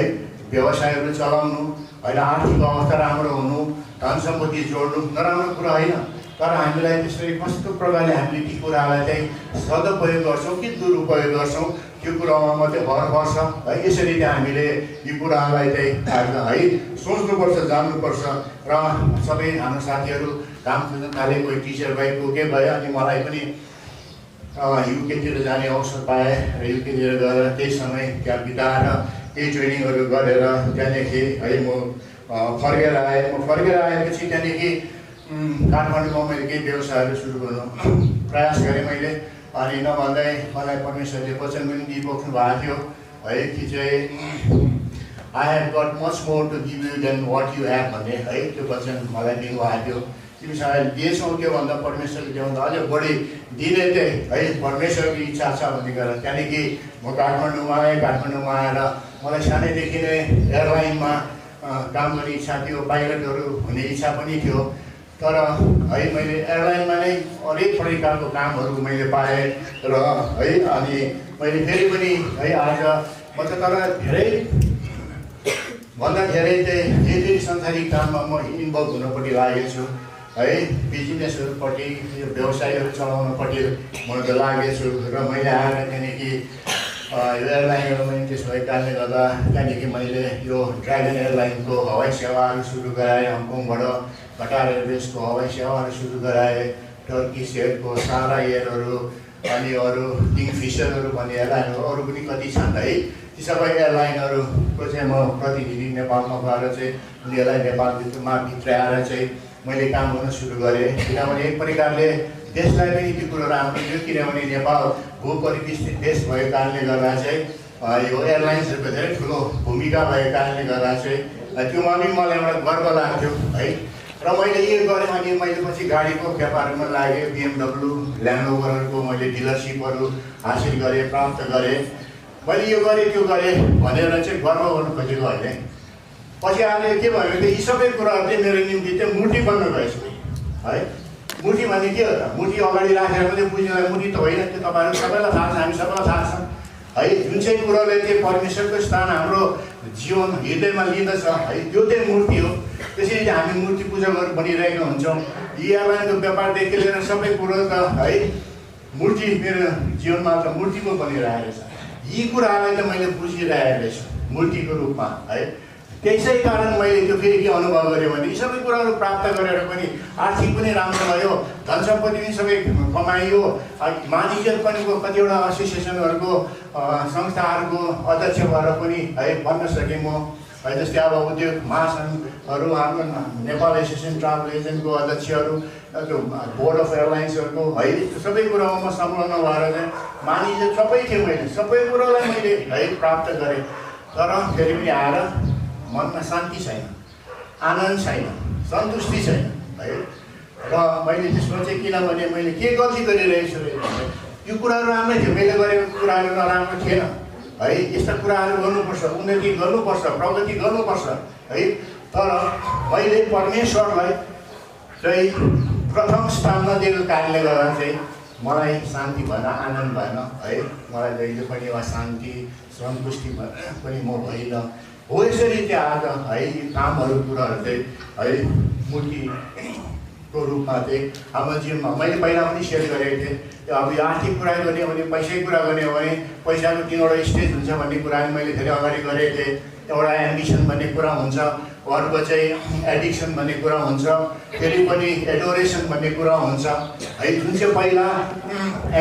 व्यवसायहरू चलाउनु होइन, आर्थिक अवस्था राम्रो हुनु, धन सम्पत्ति जोड्नु नराम्रो कुरो होइन। तर हामीलाई त्यसरी कस्तो प्रकारले हामीले ती कुरालाई चाहिँ सदुपयोग गर्छौँ कि दुरुपयोग गर्छौँ त्यो कुरामा मात्रै भर पर्छ है। यसरी चाहिँ हामीले यी कुरालाई चाहिँ है सोच्नुपर्छ, जान्नुपर्छ। र सबै हाम्रो साथीहरू काम खोज्न थाले, कोही टिचर भयो, कोही के भयो। अनि मलाई पनि युकेतिर जाने अवसर पाएँ र युकेतिर गएर केही समय त्यहाँ बिताएर केही ट्रेनिङहरू गरेर त्यहाँदेखि है म फर्केर आएँ। म फर्केर आएपछि त्यहाँदेखि काठमाडौँमा मैले केही व्यवसायहरू सुरु गर्नु प्रयास गरेँ मैले। अनि नभन्दै मलाई परमेश्वरले वचन पनि दिइबोक्नु भएको थियो है कि चाहिँ I have got much more to give you than what you have भन्ने है त्यो वचन मलाई दिनुभएको थियो। तिमीसँग दिएछौ त्योभन्दा परमेश्वरले त्योभन्दा अझ बढी दिने चाहिँ है परमेश्वरको इच्छा छ भन्ने गरेर त्यहाँदेखि म काठमाडौँमा आएँ। काठमाडौँमा आएर मलाई सानैदेखि नै एयरलाइनमा काम गर्ने इच्छा थियो, पाइलटहरू हुने इच्छा पनि थियो। तर है मैले एयरलाइनमा नै अनेक प्रकारको कामहरू मैले पाएँ र है अनि मैले फेरि पनि है आज म त तर धेरै भन्दा धेरै चाहिँ फेरि सांसारिक काममा म इन्भल्भ हुनपट्टि लागेको छु है। बिजनेसहरूपट्टि व्यवसायहरू चलाउनपट्टि म त लागेको छु र मैले आएर त्यहाँदेखि यो एयरलाइनहरूमा इन्ट्रेस्ट भएको कारणले गर्दा त्यहाँदेखि मैले यो ड्रागन एयरलाइनको हवाई सेवाहरू सुरु गराएँ। हङकङबाट कटार एयरवेजको हवाई सेवाहरू सुरु गराएँ। टर्किस एयरको सारा एयरहरू अनि अरू किङफिसरहरू भन्ने एयरलाइनहरू अरू पनि कति छन् है। ती सबै एयरलाइनहरूको चाहिँ म प्रतिनिधि नेपालमा गएर चाहिँ उनीहरूलाई नेपालमा भित्राएर चाहिँ मैले काम गर्न सुरु गरेँ। किनभने एक प्रकारले देशलाई पनि त्यो कुरो राम्रो थियो, किनभने नेपाल भूपरिवेष्टित देश भएको कारणले गर्दा चाहिँ यो एयरलाइन्सहरूको धेरै ठुलो भूमिका भएको कारणले गर्दा चाहिँ त्योमा पनि मलाई एउटा गर्व लाग्थ्यो है। र मैले यो गरेँ अनि मैले पछि गाडीको व्यापारमा लागेँ। BMW ल्यान्डरोभरहरूको मैले डिलरसिपहरू हासिल गरेँ, प्राप्त गरेँ। मैले यो गरेँ त्यो गरेँ भनेर चाहिँ गर्व गर्नु खोजेको होइन। पछि आएर के भयो भने यी सबै कुराहरू चाहिँ मेरो निम्ति चाहिँ मूर्ति बन्न गएछ है। मूर्ति भन्ने के हो त? मूर्ति अगाडि राखेर मात्रै बुझ्ने मूर्ति त होइन। त्यो तपाईँहरू सबैलाई थाहा छ, हामी सबैलाई थाहा छ है। जुन चाहिँ कुरोले चाहिँ परमेश्वरको स्थान हाम्रो जीवन हृदयमा लिँदछ है त्यो चाहिँ मूर्ति हो। त्यसरी चाहिँ हामी मूर्ति पूजा गरेर बनिरहेका हुन्छौँ। यी एयरलाइनको व्यापारदेखि लिएर सबै कुरो त है मूर्ति मेरो जीवनमा त मूर्ति पो बनिरहेको छ। यी कुरालाई त मैले बुझिरहेको रहेछु मूर्तिको रूपमा है। त्यसै कारण मैले त्यो फेरि के अनुभव गरेँ भने यी सबै कुराहरू प्राप्त गरेर पनि आर्थिक पनि राम्रो भयो, धन सम्पत्ति पनि सबै कमाइयो। मानिजर पनि कतिवटा एसोसिएसनहरूको संस्थाहरूको अध्यक्ष भएर पनि है बन्न सकेँ म है। जस्तै अब उद्योग महासङ्घहरू हाम्रो नेपाल एसोसिएसन ट्राभल एजेन्टको अध्यक्षहरू, त्यो बोर्ड अफ एयरलाइन्सहरूको है त्यो सबै कुरामा म संलग्न भएर चाहिँ मानिजर सबै थियो। मैले सबै कुरालाई मैले है प्राप्त गरेँ। तर फेरि पनि आएर मनमा शान्ति छैन, आनन्द छैन, सन्तुष्टि छैन है। र मैले त्यसमा चाहिँ किनभने मैले के गल्ती गरिरहेको छु यो कुराहरू राम्रै थियो, मैले गरेको कुराहरू नराम्रो थिएन है। यस्ता कुराहरू गर्नुपर्छ, उन्नति गर्नुपर्छ, प्रगति गर्नुपर्छ है। तर मैले परमेश्वरलाई चाहिँ प्रथम स्थानमा दिएको कारणले गर्दा चाहिँ मलाई शान्ति भएन, आनन्द भएन है। मलाई जहिले पनि शान्ति सन्तुष्टि पनि म भइनँ। हो यसरी चाहिँ आज है कामहरू कुराहरू चाहिँ है मूर्तिको रूपमा चाहिँ हाम्रो जीवनमा मैले पहिला पनि सेयर गरेको थिएँ। अब यो आर्थिक कुरा गर्ने हो भने, पैसैको कुरा गर्ने हो भने पैसाको तिनवटा स्टेज हुन्छ भन्ने कुरा मैले धेरै अगाडि गरेको थिएँ। एउटा एम्बिसन भन्ने कुरा हुन्छ, अर्को चाहिँ एडिक्सन भन्ने कुरा हुन्छ, फेरि पनि एडोरेसन भन्ने कुरा हुन्छ है। जुन चाहिँ पहिला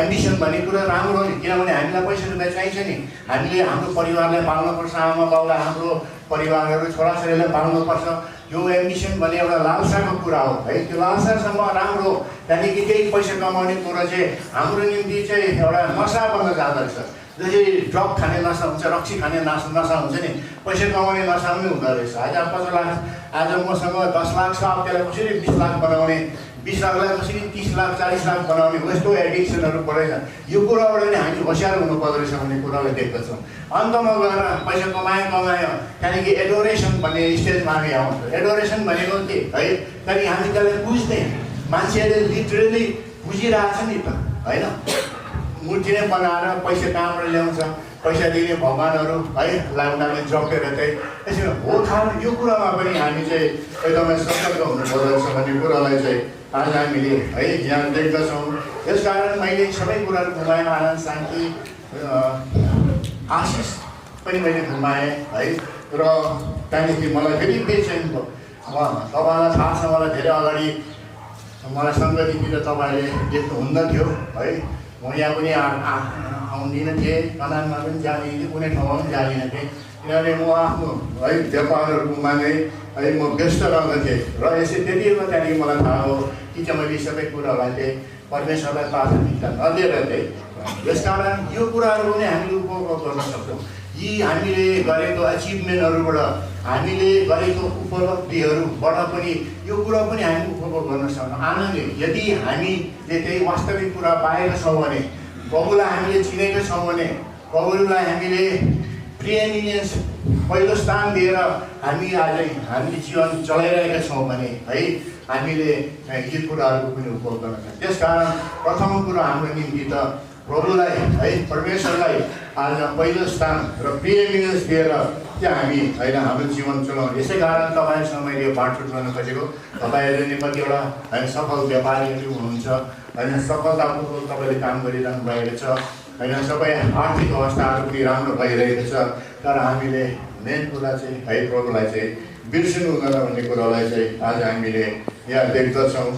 एम्बिसन भन्ने कुरा राम्रो हो नि, किनभने हामीलाई पैसा रुपियाँ चाहिन्छ नि। हामीले हाम्रो परिवारलाई पाल्नुपर्छ, आमा बाउलाई, हाम्रो परिवारहरू छोराछोरीलाई पाल्नुपर्छ। यो एम्बिसन भन्ने एउटा लालसाको कुरा हो है। त्यो लालसासम्म राम्रो, त्यहाँदेखि केही पैसा कमाउने कुरा चाहिँ हाम्रो निम्ति चाहिँ एउटा नसा बन्न जाँदो रहेछ। जसरी ड्रग खाने नसा हुन्छ, रक्सी खाने नसा हुन्छ नि, पैसा कमाउने नसा पनि हुँदो रहेछ। आज 50 लाख, आज मसँग 10 लाख छ, अब त्यसलाई कसरी 20 लाख बनाउने, 20 लाखलाई कसरी 30 लाख 40 लाख बनाउने, यस्तो एडिक्सनहरू परेछ। यो कुराबाट नै हामी होसियार हुनुपर्दो रहेछ भन्ने कुरालाई देख्दछौँ। अन्तमा गएर पैसा कमायो, त्यहाँदेखि एडोरेसन भन्ने स्टेजमा हामी आउँछ। एडोरेसन भनेको के है, त्यहाँदेखि हामी त्यसलाई बुझ्ने मान्छेहरूले लिटरली बुझिरहेछ नि त होइन। मूर्ति नै बनाएर पैसा कहाँबाट ल्याउँछ, पैसा दिने भगवान्हरू है उनीहरूले जपेर चाहिँ यसरी हो खानु। यो कुरामा पनि हामी चाहिँ एकदमै सतर्क हुनुपर्दो रहेछ भन्ने कुरालाई चाहिँ आज हामीले है ध्यान देख्दछौँ। यसकारण मैले सबै कुराहरू घुमाएँ, आनन्द शान्ति आशिष पनि मैले घुमाएँ है। र त्यहाँदेखि मलाई फेरि बेचैन भयो। तपाईँलाई थाहा छ, मलाई धेरै अगाडि मलाई सङ्गतितिर तपाईँले देख्नुहुन्न थियो है। म यहाँ पनि आउँदिनँ थिएँ, कनानमा पनि जाने कुनै ठाउँमा पनि जादिनँ थिएँ, किनभने म आफ्नो है व्यापारहरूमा नै है म व्यस्त रहन्थेँ र यसै त्यतिखेर त्यहाँदेखि मलाई थाहा हो कि चाहिँ मैले सबै कुरालाई चाहिँ परमेश्वरलाई प्राथमिकता नदिएर चाहिँ त्यस कारण यो कुराहरू पनि हामीले उपभोग गर्न सक्छौँ। यी हामीले गरेको अचिभमेन्टहरूबाट हामीले गरेको उपलब्धिहरूबाट पनि यो कुरा पनि हामी उपभोग गर्न सक्छौँ आनन्दले। यदि हामीले त्यही वास्तविक कुरा पाएका छौँ भने, प्रभुलाई हामीले चिनेका छौँ भने, प्रभुलाई हामीले प्रिएमिनेन्स पहिलो स्थान दिएर हामी हामीले जीवन चलाइरहेका छौँ भने है हामीले यी कुराहरूको पनि उपभोग गर्न सक्छौँ। त्यसकारण प्रथम कुरो हाम्रो निम्ति त प्रभुलाई है परमेश्वरलाई आज पहिलो स्थान र प्रिएमिनेन्स दिएर चाहिँ हामी होइन हाम्रो जीवन चलाउनु। यसै कारण तपाईँहरूसँग मैले यो बाँडचुँड गर्न खोजेको। तपाईँहरूले नि कतिवटा होइन सफल व्यापारीहरू हुनुहुन्छ, होइन सफलतापूर्वक तपाईँले काम गरिरहनु भएको छ, होइन सबै आर्थिक अवस्थाहरू पनि राम्रो भइरहेको छ। तर हामीले मेन कुरा चाहिँ है प्रभुलाई चाहिँ बिर्सिनु हुँदैन भन्ने कुरालाई चाहिँ आज हामीले यहाँ देख्दछौँ।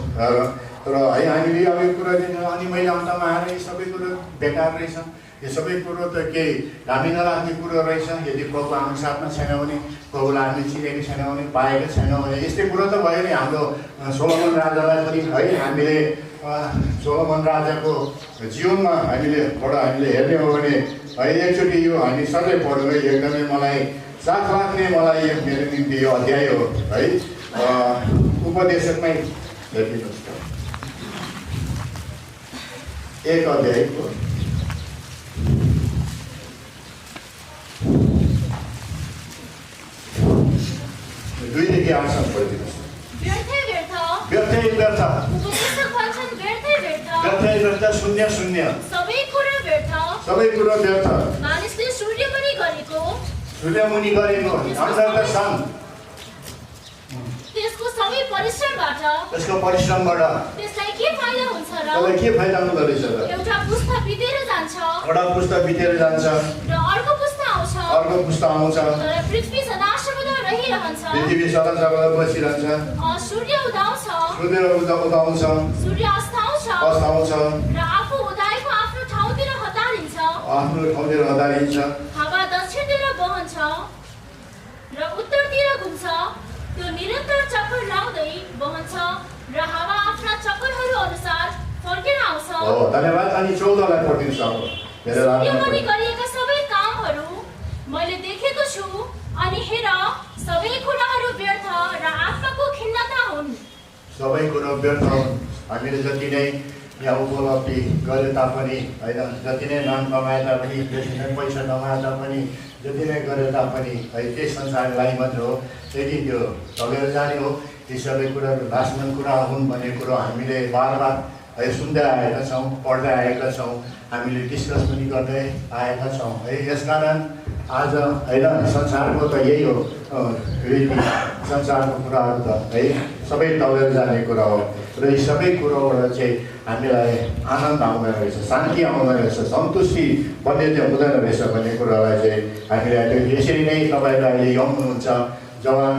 तर है हामीले अब यो कुरा दिनु अनि मैले अन्तमा आएर यी सबै कुरो बेकार रहेछ, यो सबै कुरो त केही हामी नलाग्ने कुरो रहेछ। यदि प्रभु हाम्रो साथमा छैन भने, प्रभुलाई हामीले चिनेको छैन भने, पाएको छैन भने यस्तै कुरो त भयो नि। हाम्रो सोलोमन राजालाई पनि है हामीले सोलोमन राजाको जीवनमा हामीले हेर्ने हो भने है एकचोटि यो हामी सधैँ पढ्नु है एकदमै मलाई साथ लाग्ने मलाई यो मेरो निम्ति यो अध्याय हो है। उपदेशकमै हेरिदिनुहोस् त, एक अध्यायको 2 देखि 8 सम्म पढिदिनुहोस्। व्यर्थै व्यर्थ, व्यर्थै व्यर्थ, शून्य शून्य, सबै कुरो व्यर्थ। मानिसले सूर्यमुनि गरेको अन्धकार सन त्यसको सबै परिश्रमबाट त्यसको परिश्रमबाट त्यसलाई के फाइदा हुन्छ र? त्यसलाई के फाइदा हुँदो रहेछ र? एउटा पुस्ता बितेर जान्छ, एउटा पुस्ता बितेर जान्छ र अर्को पुस्ता आउँछ, तर पृथ्वी सदा सर्वदा रहिरहन्छ। पृथ्वी सदा सर्वदा बसिरहन्छ। सूर्य उदाउँछ, सूर्य अस्ताउँछ, र आफू उदाएको आफ्नो ठाउँतिर हतारिन्छ। हावा दक्षिणतिर बहन्छ र उत्तरतिर घुम्छ, त्यो निरन्तर चक्कर लाउँदै बहन्छ र हावा आफ्ना चक्करहरू अनुसार फर्केर आउँछ। धन्यवाद। अनि 14 लाई पढिदिनुहोस् अब। सूर्यमुनि गरिएका सबै कामहरू मैले देखेको छु, अनि हेर सबै कुराहरू व्यर्थ र आत्माको खिन्नता हुन्। सबै कुरो व्यर्थ हुन्। हामीले जति नै यहाँ उपलब्धि गरे तापनि होइन, जति नै नाम कमाए तापनि, जति नै पैसा कमाए तापनि, जति नै गरे तापनि है त्यही संसारलाई मात्र हो, त्यति त्यो चलेर जाने हो। ती सबै कुराहरू नाशमान कुरा हुन् भन्ने कुरो हामीले बार बार है सुन्दै आएका छौँ, पढ्दै आएका छौँ, हामीले डिस्कस पनि गर्दै आएका छौँ है। यसकारण आज होइन संसारको त यही हो रीति, संसारको कुराहरू त है सबै टलेर जाने कुरा हो र यी सबै कुरोबाट चाहिँ हामीलाई आनन्द आउँदो रहेछ, शान्ति आउँदो रहेछ, सन्तुष्टि बन्ने चाहिँ हुँदैन रहेछ भन्ने कुरालाई चाहिँ हामीले अहिले यसरी नै तपाईँहरू अहिले यङ हुनुहुन्छ, जवान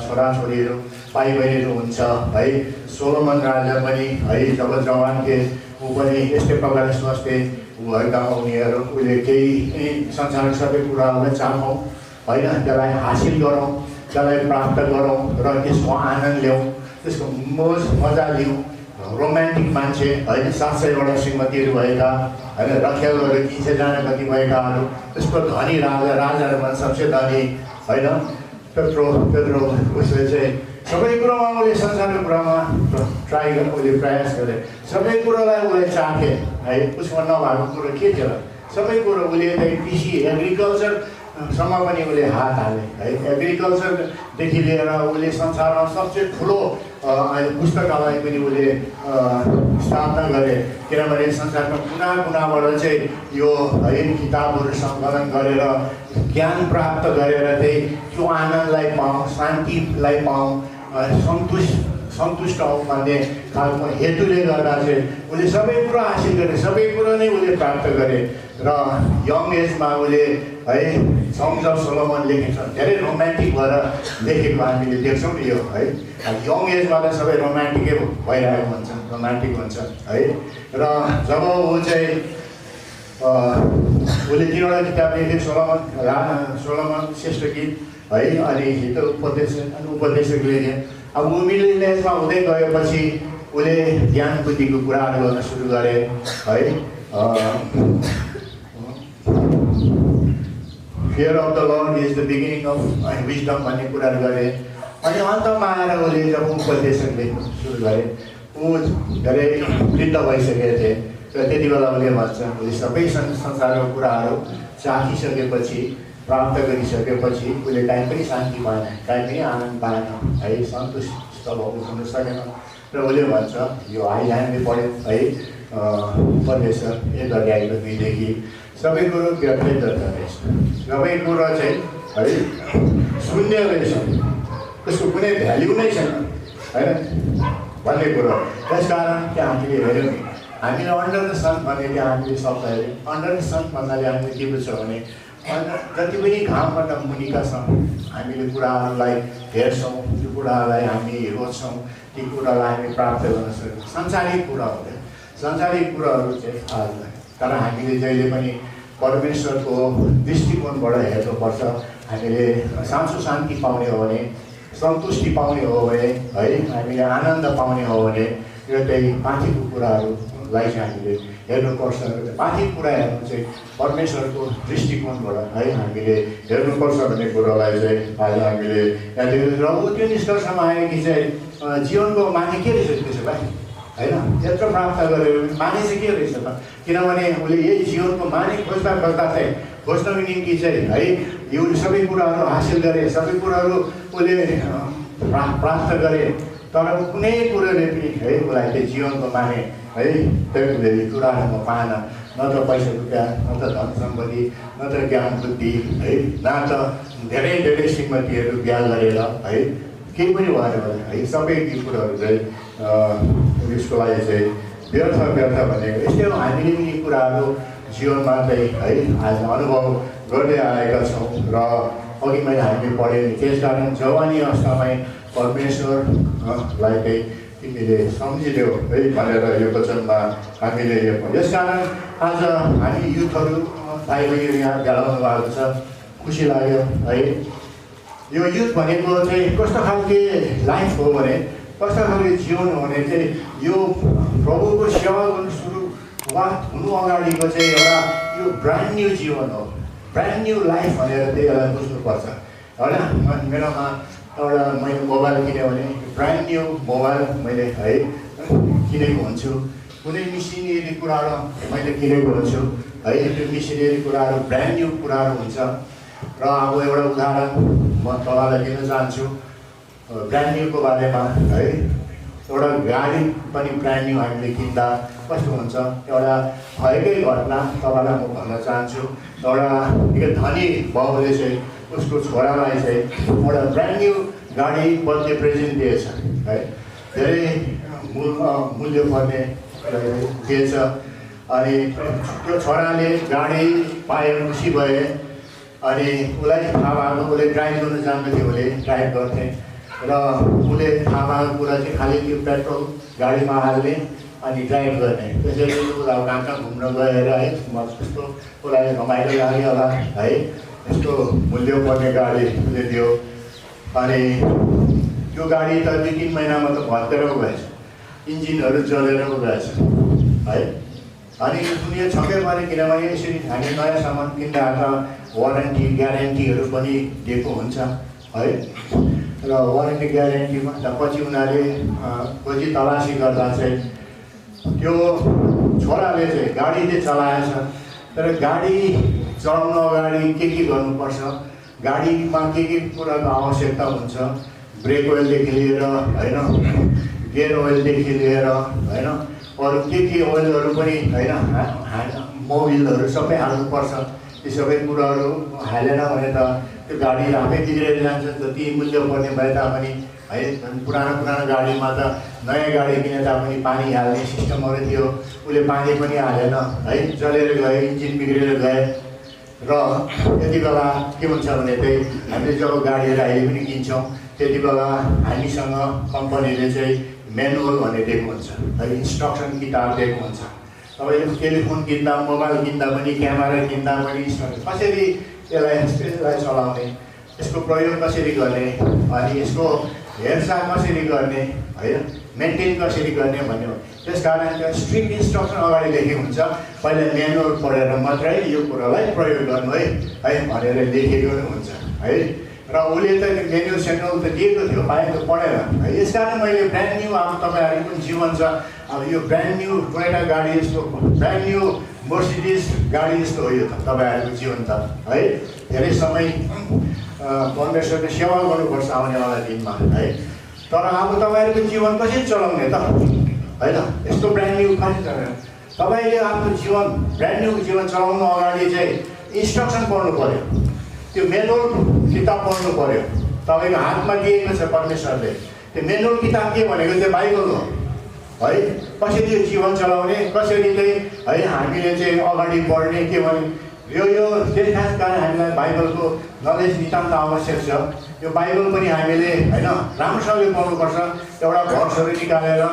छोराछोरीहरू भाइ बहिनीहरू हुन्छ है। सोलोमन राजा पनि है जब जवान थिए ऊ पनि यस्तै प्रकारले सोच्थे भएका उनीहरू उसले केही संसारको सबै कुराहरूलाई चाहौँ होइन, त्यसलाई हासिल गरौँ, त्यसलाई प्राप्त गरौँ र त्यसको आनन्द ल्याउँ, त्यसको मजा लिउँ। रोमान्टिक मान्छे होइन, 700वटा श्रीमतीहरू भएका होइन, रखेलहरू 300 जना कति भएकाहरू, त्यसको धनी राजाहरू भन्छ सबसे धनी होइन। पेत्रो उसले चाहिँ सबै कुरामा उसले संसारको कुरामा ट्राई गरेर उसले प्रयास गरे, सबै कुरोलाई उसले चाहे है। उसमा नभएको कुरो के थियो र? सबै कुरो उसले चाहिँ कृषि एग्रिकल्चरसम्म पनि उसले हात हाले है। एग्रिकल्चरदेखि लिएर उसले संसारमा सबसे ठुलो पुस्तकालय पनि उसले स्थापना गरे, किनभने संसारको कुना कुनाबाट चाहिँ यो है किताबहरू सङ्कलन गरेर ज्ञान प्राप्त गरेर चाहिँ त्यो आनन्दलाई पाऊँ, शान्तिलाई पाऊँ, सन्तुष्ट हौँ भन्ने खालको हेतुले गर्दा चाहिँ उसले सबै कुरो हासिल गरे, सबै कुरो नै उसले प्राप्त गरे। र यङ एजमा उसले है सङ्ग्स अफ सोलोमन लेखेको छ, धेरै रोमान्टिक भएर लेखेको हामीले देख्छौँ नि यो है। यङ एजमा त सबै रोमान्टिकै भइरहेको हुन्छ, रोमान्टिक हुन्छ है। र जब ऊ चाहिँ उसले 3वटा किताब लेखे, सोलोमन श्रेष्ठ गीत है, अनि हित उपदेशक लेखे। अब ऊ मिडल एजमा हुँदै गएपछि उसले ज्ञान बुद्धिको कुराहरू गर्न सुरु गरे है। Fear of the lord is the beginning of wisdom भन्ने कुराहरू गरे। अनि अन्तमा आएर उसले जब उपदेशक लेख्न सुरु गरे, ऊ धेरै वृद्ध भइसकेको थिए र त्यति बेला उसले भन्छ उसले सबै संसारको कुराहरू चाखिसकेपछि, प्राप्त गरिसकेपछि उसले काहीँ पनि शान्ति पाएन, काहीँ पनि आनन्द पाएन है, सन्तुष्ट हुन सकेन। र उसले भन्छ यो हामीले पढ्यो है, परमेश्वर 1:2 सबै कुरो व्यर्थै रहेछ, सबै कुरो चाहिँ है शून्य रहेछ, त्यसको कुनै भ्याल्यु नै छैन होइन भन्ने कुरो। त्यसकारण त्यहाँ हामीले हेऱ्यौँ नि, हामीले अन्डर द सन भन्ने त्यहाँ हामीले शब्द हेऱ्यौँ। अन्डर द सन भन्नाले हामीले के बुझ्छौँ भने जति पनि घामबाट मुनिका छौँ हामीले कुराहरूलाई हेर्छौँ, त्यो कुराहरूलाई हामी रोज्छौँ, ती कुरालाई हामी प्राप्त गर्न सक्छौँ। सांसारिक कुराहरू, सांसारिक कुराहरू चाहिँ हाल्दैन। तर हामीले जहिले पनि परमेश्वरको दृष्टिकोणबाट हेर्नुपर्छ। हामीले साँचो शान्ति पाउने हो भने, सन्तुष्टि पाउने हो भने है, हामीले आनन्द पाउने हो भने यो त्यही माथिको कुराहरूलाई चाहिँ हामीले हेर्नुपर्छ। माथि कुरा हेर्नु चाहिँ परमेश्वरको दृष्टिकोणबाट है हामीले हेर्नुपर्छ भन्ने कुरालाई चाहिँ आज हामीले यहाँ देख्छौँ। र ऊ त्यो निष्कर्षमा आयो कि चाहिँ जीवनको माने के रहेछ त्यसो भए होइन, यत्रो प्राप्त गरेर माने चाहिँ के रहेछ त? किनभने उसले यही जीवनको माने खोज्दा चाहिँ खोज्नको निम्ति चाहिँ है यो सबै कुराहरू हासिल गरे, सबै कुराहरू उसले प्राप्त गरे, तर कुनै कुरोले पनि है उसलाई त्यो जीवनको माने है त्यो कुराहरूमा पाएन। न त पैसा रुपियाँ, न त धन सम्पत्ति, न त ज्ञान बुद्धि है, न त धेरै धेरै श्रीमतीहरू बिहा गरेर है केही पनि भएन है। सबै ती कुराहरू चाहिँ यसको लागि चाहिँ व्यर्थ भनेको यस्तै हो। हामीले पनि कुराहरू जीवनमा चाहिँ है आज अनुभव गर्दै आएका छौँ र अघि मैले हामीले पढ्यौँ नि। त्यसकारण जवानी अवस्थामै परमेश्वरलाई चाहिँ तिमीले सम्झिदेऊ है भनेर यो वचनमा हामीले यो यसकारण आज हामी युथहरू भाइ बहिनीहरू यहाँ भेलाउनु भएको छ, खुसी लाग्यो है। यो युथ भनेको चाहिँ कस्तो खालके लाइफ हो भने, कस्तो खालको जीवन हो भने चाहिँ यो प्रभुको सेवा गर्नु सुरुवात हुनु अगाडिको चाहिँ एउटा यो ब्रान्ड न्यू जीवन हो, ब्रान्ड न्यू लाइफ भनेर चाहिँ यसलाई बुझ्नुपर्छ होइन। मेरोमा एउटा मैले मोबाइल किन्यो भने ब्रान्ड न्यू मोबाइल मैले है किनेको हुन्छु। कुनै मिसिनेरी कुराहरू मैले किनेको हुन्छु है, त्यो मिसिनेरी कुराहरू ब्रान्ड न्यू कुराहरू हुन्छ। र अब एउटा उदाहरण म तपाईँलाई दिन चाहन्छु ब्रान्ड न्यूको बारेमा है। एउटा गाडी पनि ब्रान्ड न्यू हामीले किन्दा कस्तो हुन्छ, एउटा भएकै घटना तपाईँलाई म भन्न चाहन्छु। एउटा निकै धनी बाबुले चाहिँ उसको छोरालाई चाहिँ एउटा ब्रान्ड न्यू गाडी बर्थडे प्रेजेन्ट दिएछ है, धेरै मूल्य पर्ने दिएछ। अनि त्यो छोराले गाडी पाए खुसी भए। अनि उसलाई थाहा भएको, उसले ड्राइभ गर्न जान्थ्यो, उसले ड्राइभ गर्थे र उसले थाहा भएको कुरा चाहिँ खालि त्यो पेट्रोल गाडीमा हाल्ने अनि ड्राइभ गर्ने। त्यसैले उसलाई कहाँ कहाँ घुम्न गएर है त्यस्तो उसलाई रमाइलो लाग्यो होला है, यस्तो मूल्य पर्ने गाडी उसले दियो। अनि त्यो गाडी त 2-3 महिनामा त भत्केर गएछ, इन्जिनहरू जलेर गएछ है। अनि दुनियाँ छक्कै पऱ्यो, किनभने यसरी हामी नयाँ सामान किन्दा त वारेन्टी ग्यारेन्टीहरू पनि दिएको हुन्छ है। र वारेन्टी ग्यारेन्टीमा पछि उनीहरूले खोजी तलासी गर्दा चाहिँ त्यो छोराले चाहिँ गाडी चाहिँ चलाएछ, तर गाडी चलाउन अगाडि के गर्नुपर्छ, गाडीमा के कुराको आवश्यकता हुन्छ, ब्रेक ओइलदेखि लिएर होइन, गियर ओइलदेखि लिएर होइन, अरू के ओइलहरू पनि होइन, मोबिलहरू सबै हाल्नुपर्छ। ती सबै कुराहरू हालेन भने त त्यो गाडी आफै बिग्रेर जान्छ। जति मूल्य पर्ने भए तापनि है। पुरानो गाडीमा त नयाँ गाडी किने तापनि पानी हाल्ने सिस्टमहरू थियो, उसले पानी पनि हालेन है, जलेर गए, इन्जिन बिग्रेर गए। र यति बेला के हुन्छ भने चाहिँ हामीले जब गाडीहरू अहिले पनि किन्छौँ त्यति बेला हामीसँग कम्पनीले चाहिँ म्यानुअल भन्ने दिएको हुन्छ है, इन्स्ट्रक्सन किताब दिएको हुन्छ। तपाईँले टेलिफोन किन्दा, मोबाइल किन्दा पनि, क्यामेरा किन्दा पनि कसरी यसलाई चलाउने, यसको प्रयोग कसरी गर्ने, अनि यसको हेरचाह कसरी गर्ने है, मेन्टेन कसरी गर्ने भन्ने हो। त्यस कारण त्यो स्ट्रिक्ट इन्स्ट्रक्सन अगाडि लेखेको हुन्छ। पहिला म्यानुअल पढेर मात्रै यो कुरालाई प्रयोग गर्नु है भनेर लेखेको हुन्छ है। र उसले त म्यानुअल सेनुअल त दिएको थियो, पाएको पढेर है। यस कारण मैले ब्रान्ड न्यू अब तपाईँहरूको पनि जीवन छ, अब यो ब्रान्ड न्यू टोयोटा गाडी जस्तो, ब्रान्ड न्यू मर्सिडिज गाडी जस्तो हो यो त तपाईँहरूको जीवन त है। धेरै समय परमेश्वरले सेवा गर्नुपर्छ आउनेवाला दिनमा है। तर अब तपाईँहरूको जीवन कसरी चलाउने त होइन, यस्तो ब्रान्ड न्यू कसरी चलाउने। तपाईँले आफ्नो जीवन ब्रान्ड न्यू जीवन चलाउनु अगाडि चाहिँ इन्स्ट्रक्सन पढ्नु पऱ्यो, त्यो म्यानुअल किताब पढ्नु पऱ्यो। तपाईँको हातमा दिएको छ परमेश्वरले, त्यो म्यानुअल किताब के भनेको चाहिँ बाइबल हो है। कसरी यो जीवन चलाउने, कसरी चाहिँ है हामीले चाहिँ अगाडि बढ्ने के भने यो त्यस कारण हामीलाई बाइबलको नलेज नितान्त आवश्यक छ। यो बाइबल पनि हामीले होइन राम्रोसँगले पढ्नुपर्छ। एउटा भर्सहरू निकालेर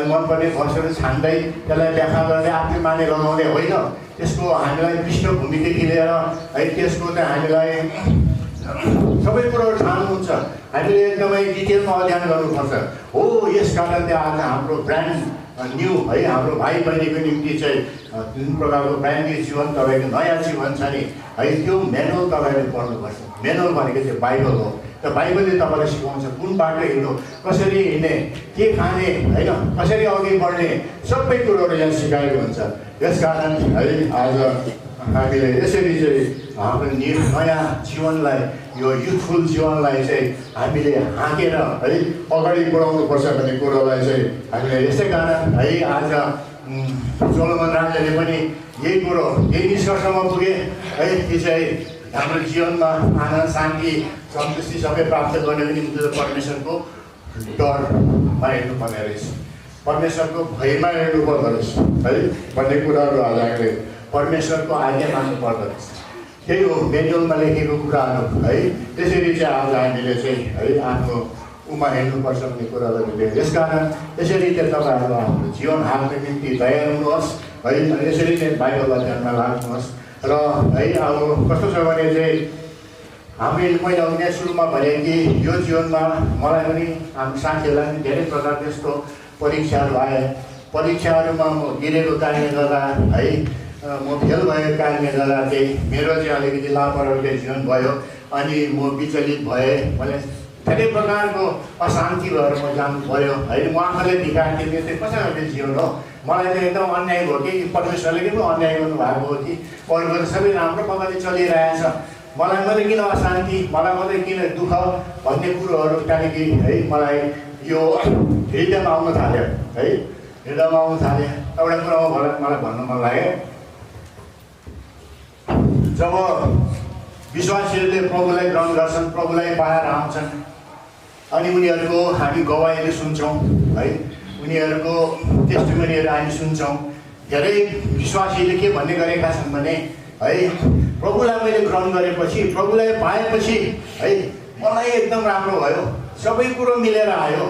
मनपर्ने भर्सहरू छान्दै त्यसलाई व्याख्या गर्दै आफ्नो माने लगाउने होइन। त्यसको हामीलाई पृष्ठभूमिदेखि लिएर है त्यसको चाहिँ हामीलाई सबै कुरोहरू थाल्नुहुन्छ। हामीले एकदमै डिटेलमा अध्ययन गर्नुपर्छ। हो यस कारणले आज हाम्रो ब्रान्ड न्यू है, हाम्रो भाइ बहिनीको निम्ति चाहिँ जुन प्रकारको ब्रान्ड न्यू जीवन, तपाईँको नयाँ जीवन छ नि है, त्यो म्यानुअल तपाईँले पढ्नुपर्छ। म्यानुअल भनेको चाहिँ बाइबल हो। त्यो बाइबलले तपाईँलाई सिकाउँछ कुन बाटो हिँड्नु, कसरी हिँड्ने, के खाने होइन, कसरी अघि बढ्ने, सबै कुरोहरू यहाँ सिकाएको हुन्छ। यस कारण है आज हामीले यसरी चाहिँ हाम्रो नयाँ जीवनलाई, यो युथफुल जीवनलाई चाहिँ हामीले हाँकेर है अगाडि बढाउनुपर्छ भन्ने कुरोलाई चाहिँ हामीले यसै कारण है आज सोलोमन राजाले पनि यही कुरो यही निष्कर्षमा पुगे है कि चाहिँ हाम्रो जीवनमा आनन्द, शान्ति, सन्तुष्टि सबै प्राप्त गर्नको निम्ति परमेश्वरको डरमा हेर्नुपर्ने रहेछ, परमेश्वरको भयमा हेर्नुपर्दो रहेछ है भन्ने कुराहरू आज हामीले परमेश्वरको आज्ञा मान्नु पर्दो रहेछ। त्यही हो म्यानुअलमा लेखेको कुराहरू है। त्यसरी चाहिँ आज हामीले चाहिँ है आफ्नो उमा हेर्नुपर्छ भन्ने कुरालाई बुझेको। यस कारण यसरी चाहिँ तपाईँहरू आफ्नो जीवन हाल्ने निम्ति तयार हुनुहोस् है। यसरी चाहिँ बाइबल अध्ययनमा लाग्नुहोस्। र है अब कस्तो छ भने चाहिँ हामीले मैले अघि सुरुमा भने कि यो जीवनमा मलाई पनि हाम्रो साथीहरूलाई पनि धेरै प्रकारको यस्तो परीक्षाहरू आए। परीक्षाहरूमा म गिरेको कारणले गर्दा है म फेल भएको कारणले गर्दा चाहिँ मेरो चाहिँ अलिकति लापरवाही जीवन भयो। अनि म विचलित भएँ, मैले धेरै प्रकारको अशान्ति भएर म जानु पऱ्यो होइन। म आफूले धिकार्थेँ त्यो चाहिँ कसरी जीवन हो, मलाई चाहिँ एकदम अन्याय भयो कि परमेश्वरले के पो अन्याय गर्नुभएको हो कि अरूको त सबै राम्रो प्रकारले चलिरहेछ, मलाई मात्रै किन अशान्ति, मलाई मात्रै किन दुःख भन्ने कुरोहरू त्यहाँदेखि है मलाई यो हृदयमा आउन थाल्यो है, हृदयमा आउन थाल्यो। एउटा कुरो मलाई भन्नु मन लाग्यो, जब विश्वासीहरूले प्रभुलाई ग्रहण गर्छन्, प्रभुलाई पाएर आउँछन् अनि उनीहरूको हामी गवाईहरू सुन्छौँ है, उनीहरूको टेस्टिमनीहरू हामी सुन्छौँ। धेरै विश्वासीले के भन्ने गरेका छन् भने है प्रभुलाई मैले ग्रहण गरेपछि, प्रभुलाई पाएपछि है मलाई एकदम राम्रो भयो, सबै कुरो मिलेर आयो,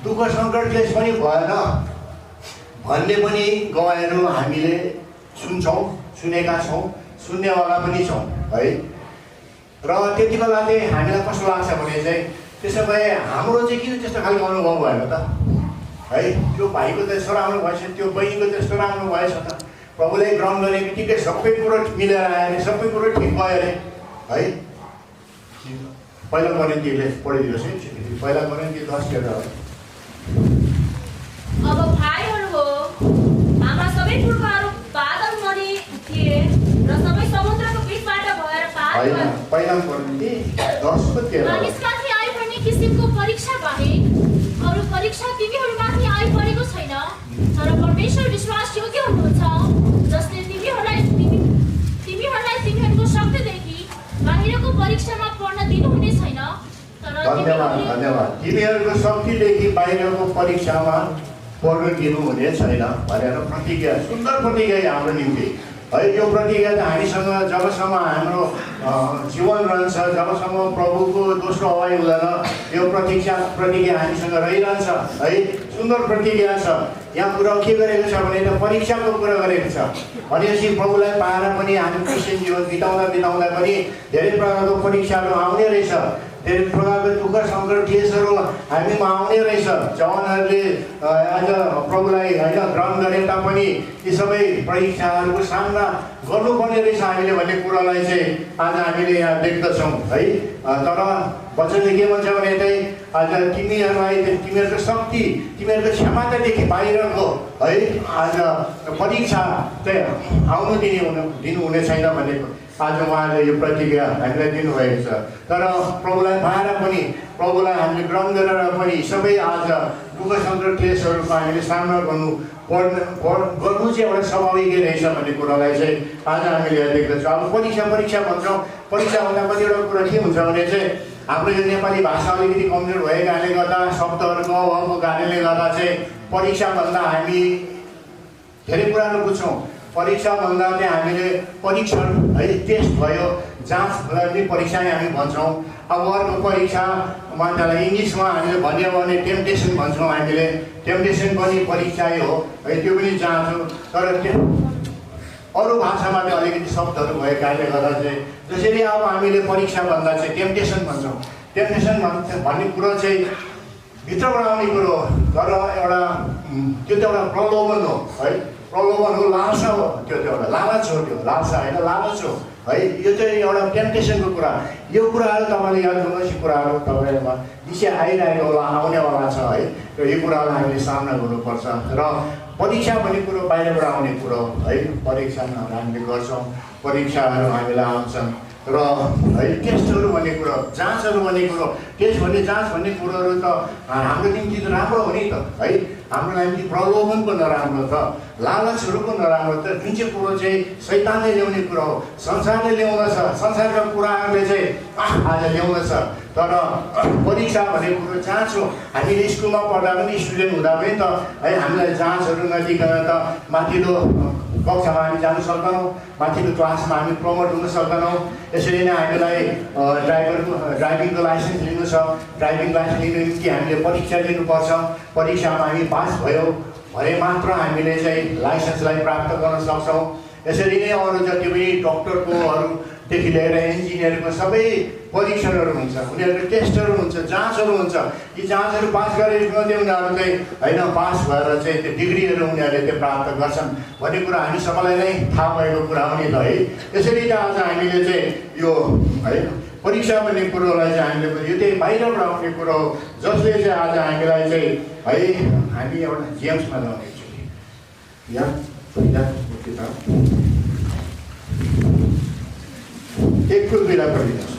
दुःख सङ्कट क्लेश पनि भएन भन्ने पनि गवाईहरू हामीले सुन्छौँ, सुनेका छौँ, सुन्नेवाला पनि छौँ है। र त्यति बेला चाहिँ हामीलाई कस्तो लाग्छ भने चाहिँ त्यसो भए हाम्रो चाहिँ किन त्यस्तो खालको अनुभव भएन त है। त्यो भाइको त यस्तो राम्रो भएछ, त्यो बहिनीको त यस्तो राम्रो भएछ त, प्रभुलाई ग्रहण गर्ने बित्तिकै सबै कुरो मिलेर आयो अरे, सबै कुरो ठिक भयो अरे है। पहिला कोरिन्थीले पढिदिनुहोस् है, पहिला कोरिन्थी 10:11। अब भाइहरू हो, हाम्रा सबै पुर्खाहरू बादलमुनि थिए र सबै समुद्रको बिचबाट भएर पार गए। पहिला कोरिन्थी 10:13। मानिसमाथि आइपर्ने किसिमको परीक्षा बाहेक अरू परीक्षा तिमीहरूमाथि आइपरेको छैन, तर परमेश्वर विश्वासयोग्य हुनुहुन्छ, जसले तिमीहरूलाई तिमीहरूको शक्तिदेखि बाहिरको परीक्षामा पर्न दिनुहुने छैन, तर धन्यवाद धन्यवाद। तिमीहरूको शक्तिदेखि बाहिरको परीक्षामा पर्न दिनुहुने छैन भनेर प्रतिज्ञा, सुन्दर प्रतिज्ञा हाम्रो निम्ति है। यो प्रतिज्ञा त हामीसँग जबसम्म हाम्रो जीवन रहन्छ, जबसम्म प्रभुको दोस्रो अवाई हुँदैन, यो प्रतिज्ञा हामीसँग रहिरहन्छ है। सुन्दर प्रतिज्ञा छ। यहाँ कुरा के गरेको छ भने त परीक्षाको कुरा गरेको छ भनेपछि प्रभुलाई पाएर पनि हामी क्रिस्चियन जीवन बिताउँदा पनि धेरै प्रकारको परीक्षाहरू आउने रहेछ, धेरै प्रकारको दुःख सङ्कट क्लेशहरू हामीमा आउने रहेछ। जवानहरूले आज प्रभुलाई होइन ग्रहण गरे तापनि यी सबै परीक्षाहरूको सामना गर्नुपर्ने रहेछ हामीले भन्ने कुरालाई चाहिँ आज हामीले यहाँ देख्दछौँ है। तर वचनले के भन्छ भने चाहिँ आज तिमीहरूलाई तिमीहरूको शक्ति, तिमीहरूको क्षमतादेखि बाहिरको है आज परीक्षा चाहिँ आउनु दिनुहुने छैन भनेको आज उहाँले यो प्रतिज्ञा हामीलाई दिनुभएको छ। तर प्रभुलाई पाएर पनि, प्रभुलाई हामीले ग्रहण गरेर पनि सबै आज दुःख सङ्कट क्लेशहरूको हामीले सामना गर्नु चाहिँ एउटा स्वाभाविकै रहेछ भन्ने कुरालाई चाहिँ आज हामीले यहाँ देख्दछौँ। अब परीक्षा भन्छौँ। परीक्षा भन्दा पनि एउटा कुरा के हुन्छ भने चाहिँ हाम्रो यो नेपाली भाषा अलिकति कमजोर भएको कारणले गर्दा, शब्दहरूको अभावको कारणले गर्दा चाहिँ परीक्षा भन्दा हामी धेरै कुराहरू बुझ्छौँ। परीक्षा भन्दा चाहिँ हामीले परीक्षण है, टेस्ट भयो, जाँचलाई पनि परीक्षा नै हामी भन्छौँ। अब अर्को परीक्षा मान्छेलाई इङ्ग्लिसमा हामीले भन्यो भने टेम्पटेसन भन्छौँ हामीले। टेम्पटेसन पनि परीक्षै हो है, त्यो पनि जाँच हो। तर अरू भाषामा चाहिँ अलिकति शब्दहरू भएको कारणले गर्दा चाहिँ जसरी अब हामीले परीक्षा भन्दा चाहिँ टेम्पटेसन भन्छौँ। टेम्पटेसन भन्ने कुरो चाहिँ भित्रबाट आउने कुरो हो, तर एउटा त्यो त एउटा प्रलोभन हो है। प्रलोभन हो, लालसा हो, त्यो एउटा लालच हो, त्यो लालसा होइन लालच हो है। यो चाहिँ एउटा टेम्पटेसनको कुरा। यो कुराहरू तपाईँले याद गर्नुहोस्, यो कुराहरू तपाईँहरूमा विषय आइरहेको होला, आउनेवाला छ है। र यो कुरालाई हामीले सामना गर्नुपर्छ। र परीक्षा भन्ने कुरो बाहिरबाट आउने कुरो है। परीक्षामा हामीले गर्छौँ, परीक्षाहरू हामीलाई आउँछन् र है। टेस्टहरू भन्ने कुरो, जाँचहरू भन्ने कुरो, टेस्ट भन्ने जाँच भन्ने कुरोहरू त हाम्रो निम्ति त राम्रो हो नि त है। हाम्रो निम्ति प्रलोभन पो नराम्रो त, लालचहरू पो नराम्रो त। जुन चाहिँ कुरो चाहिँ शैतानले ल्याउने कुरो हो, संसारले ल्याउँदछ, संसारका कुराहरूले चाहिँ आज ल्याउँदछ। तर परीक्षा भन्ने कुरो जाँच हो। हामीले स्कुलमा पढ्दा पनि, स्टुडेन्ट हुँदा पनि त है हामीलाई जाँचहरू नदिकन त माथिल्लो कक्षामा हामी जानु सक्दैनौँ, माथिल्लो क्लासमा हामी प्रमोट हुन सक्दैनौँ। यसरी नै हामीलाई ड्राइभिङको लाइसेन्स लिनु छ, ड्राइभिङ लाइसेन्स लिनु निम्ति हामीले परीक्षा दिनुपर्छ। परीक्षामा हामी पास भयो भने मात्र हामीले चाहिँ लाइसेन्सलाई प्राप्त गर्न सक्छौँ। यसरी नै अरू जति पनि डक्टरकोहरूदेखि लिएर इन्जिनियरको सबै परीक्षणहरू हुन्छ, उनीहरूको टेस्टहरू हुन्छ, जाँचहरू हुन्छ। यी जाँचहरू पास गरेपछि मात्रै उनीहरू चाहिँ होइन पास भएर चाहिँ त्यो डिग्रीहरू उनीहरूले त्यो प्राप्त गर्छन् भन्ने कुरा हामी सबैलाई नै थाहा भएको कुरा हो नि त है। त्यसरी त आज हामीले चाहिँ यो है परीक्षा भन्ने कुरोलाई चाहिँ हामीले यो चाहिँ बाहिरबाट आउने कुरो हो, जसले चाहिँ आज हामीलाई चाहिँ है हामी एउटा जेम्समा जानेछु यहाँ एक कुलबिला पढिदिनुहोस्।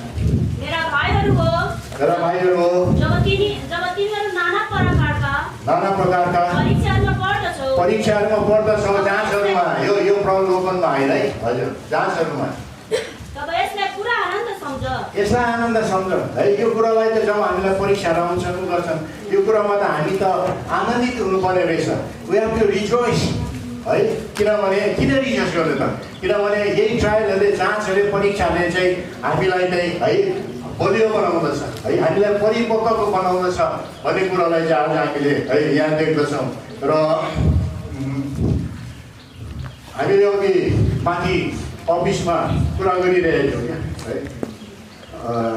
मेरा भाइहरू हो, जब तिमीहरू नाना प्रकारका परीक्षाहरूमा पढ्दछौ, जाँचहरूमा, यो प्रलोभनमा होइन है हजुर, जाँचहरूमा तब यसलाई पुरा आनन्द सम्झ। यसलाई आनन्द सम्झ है। यो कुरालाई त जब हामीलाई परीक्षाहरू आउँछन् गर्छन्, यो कुरामा त हामी त आनन्दित हुनुपर्ने रहेछ। वी हेभ टु रिजोइस है। किनभने किन रिजोइस गर्नु त? किनभने यही ट्रायलहरूले, जाँचहरूले, परीक्षाले चाहिँ हामीलाई चाहिँ है बलियो बनाउँदछ है, हामीलाई परिपक्वको बनाउँदछ भन्ने कुरालाई चाहिँ आज हामीले है यहाँ देख्दछौँ। र हामीले अघि माथि अफिसमा कुरा गरिरहेको थियौँ है,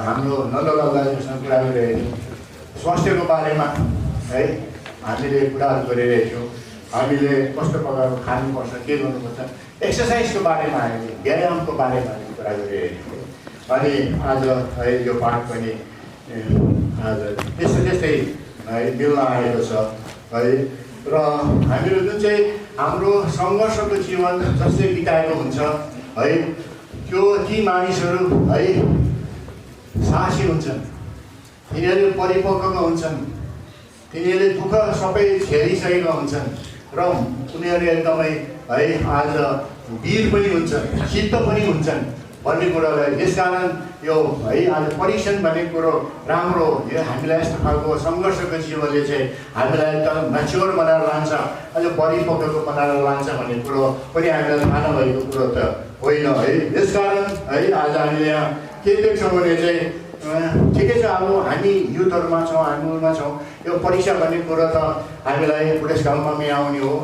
हाम्रो नन्दलाल दाजुसँग कुरा गरिरहेको थियौँ स्वास्थ्यको बारेमा है। हामीले कुराहरू गरिरहेको थियौँ, हामीले कस्तो प्रकारको खानुपर्छ, के गर्नुपर्छ, एक्सर्साइजको बारेमा हामीले, व्यायामको बारेमा हामीले कुरा गरिरहेको थियौँ। अनि आज है यो पाठ पनि आज त्यस्तै है मिल्न आएको छ है। र हामीले जुन चाहिँ हाम्रो सङ्घर्षको जीवन जसले बिताएको हुन्छ है, त्यो ती मानिसहरू है साहसी हुन्छन्, तिनीहरू परिपक्वका हुन्छन्, तिनीहरूले दुःख सबै झेलिसकेका हुन्छन् र उनीहरू एकदमै है आज वीर पनि हुन्छन्, सिद्ध पनि हुन्छन्। भन्ने कुरालाई यसकारण यो है आज परीक्षण भन्ने कुरो राम्रो यो हामीलाई यस्तो खालको सङ्घर्षको जीवनले चाहिँ हामीलाई एकदम म्याच्योर बनाएर लान्छ अझ परिपक्वको बनाएर लान्छ भन्ने कुरो पनि हामीलाई थाहा नभएको कुरो त होइन है। यसकारण है आज हामीले यहाँ के देख्छौँ भने चाहिँ ठिकै छ अब हामी युथहरूमा छौँ हामीमा छौँ यो परीक्षा भन्ने कुरो त हामीलाई बुढेसकालमा पनि आउने हो,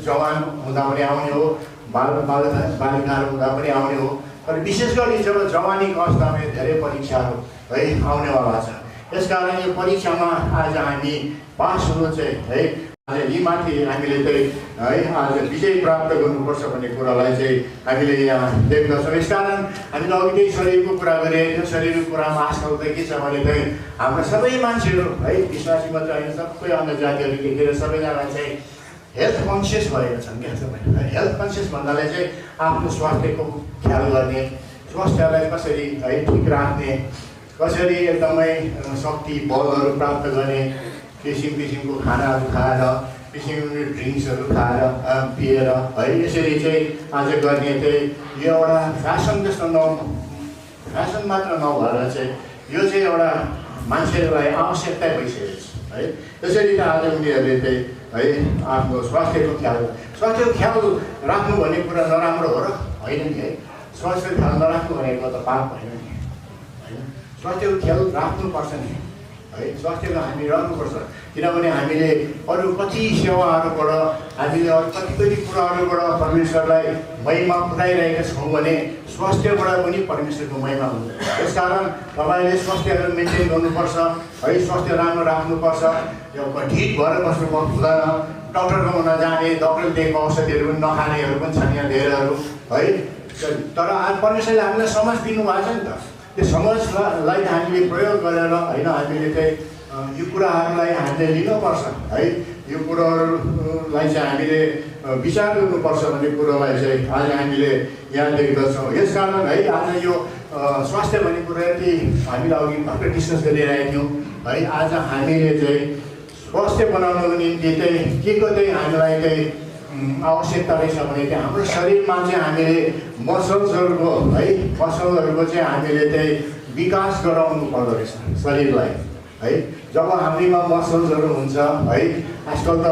जवान हुँदा पनि आउने हो, बालिकाहरू हुँदा पनि आउने हो, तर विशेष गरी जब जवानीको अवस्थामा धेरै परीक्षाहरू है आउनेवाला छ। यसकारण यो परीक्षामा आज हामी पास हुनु चाहिँ है आज यी माथि हामीले चाहिँ है आज विजय प्राप्त गर्नुपर्छ भन्ने कुरालाई चाहिँ हामीले यहाँ देख्दछौँ। यसकारण हामीले अघि त्यही शरीरको कुरा गरिरहेको थियो। शरीरको कुरामा आजकल त के छ भने चाहिँ हाम्रो सबै मान्छेहरू है विश्वासी मात्र होइन सबै अन्य जातिहरू देखेर सबैजना चाहिँ हेल्थ कन्सियस भएका छन् क्या तपाईँ। हेल्थ कन्सियस भन्नाले चाहिँ आफ्नो स्वास्थ्यको ख्याल गर्ने, स्वास्थ्यलाई कसरी है ठिक राख्ने, कसरी एकदमै शक्ति बलहरू प्राप्त गर्ने, किसिम किसिमको खानाहरू खाएर किसिमको ड्रिङ्क्सहरू खाएर पिएर है यसरी चाहिँ आज गर्ने चाहिँ यो एउटा फ्यासन जस्तो फ्यासन मात्र नभएर चाहिँ यो चाहिँ एउटा मान्छेलाई आवश्यकता भइसकेको छ है। त्यसरी त आज उनीहरूले चाहिँ है आफ्नो स्वास्थ्यको ख्याल राख्नु भन्ने कुरा नराम्रो हो र होइन नि है। स्वास्थ्यको ख्याल नराख्नु भनेको त पाप होइन नि होइन। स्वास्थ्यको ख्याल राख्नुपर्छ नि है। स्वास्थ्यको हामी राख्नुपर्छ किनभने हामीले अरू कति सेवाहरूबाट हामीले अरू कति कुराहरूबाट परमेश्वरलाई महिमा पुऱ्याइरहेका छौँ भने स्वास्थ्यबाट पनि परमेश्वरको महिमा हुन्छ। यसकारण तपाईँले स्वास्थ्यहरू मेन्टेन गर्नुपर्छ है। स्वास्थ्य राम्रो राख्नुपर्छ। यो ढिट भएर बस्नु हुँदैन। डक्टरकोमा नजाने, डक्टरले दिएको औषधिहरू पनि नखानेहरू पनि छन् यहाँ धेरैहरू है। तर आज परमेश्वरले हामीलाई समझ दिनुभएको छ नि त। त्यो समझलाई हामीले प्रयोग गरेर होइन हामीले चाहिँ यो कुराहरूलाई हामीले लिनुपर्छ है। यो कुराहरूलाई चाहिँ हामीले विचार गर्नुपर्छ भन्ने कुरोलाई चाहिँ आज हामीले यहाँ देख्दछौँ। यसकारण है आज यो स्वास्थ्य भन्ने कुरा यति हामीलाई अघि भर्खर डिस्कस गरिरहेको थियौँ है। आज हामीले चाहिँ स्वास्थ्य बनाउनको निम्ति चाहिँ के चाहिँ हामीलाई चाहिँ आवश्यकता रहेछ भने चाहिँ हाम्रो शरीरमा चाहिँ हामीले मसल्सहरूको है मसलहरूको चाहिँ हामीले चाहिँ विकास गराउनु पर्दो रहेछ शरीरलाई है। जब हामीमा मसल्सहरू हुन्छ है। आजकल त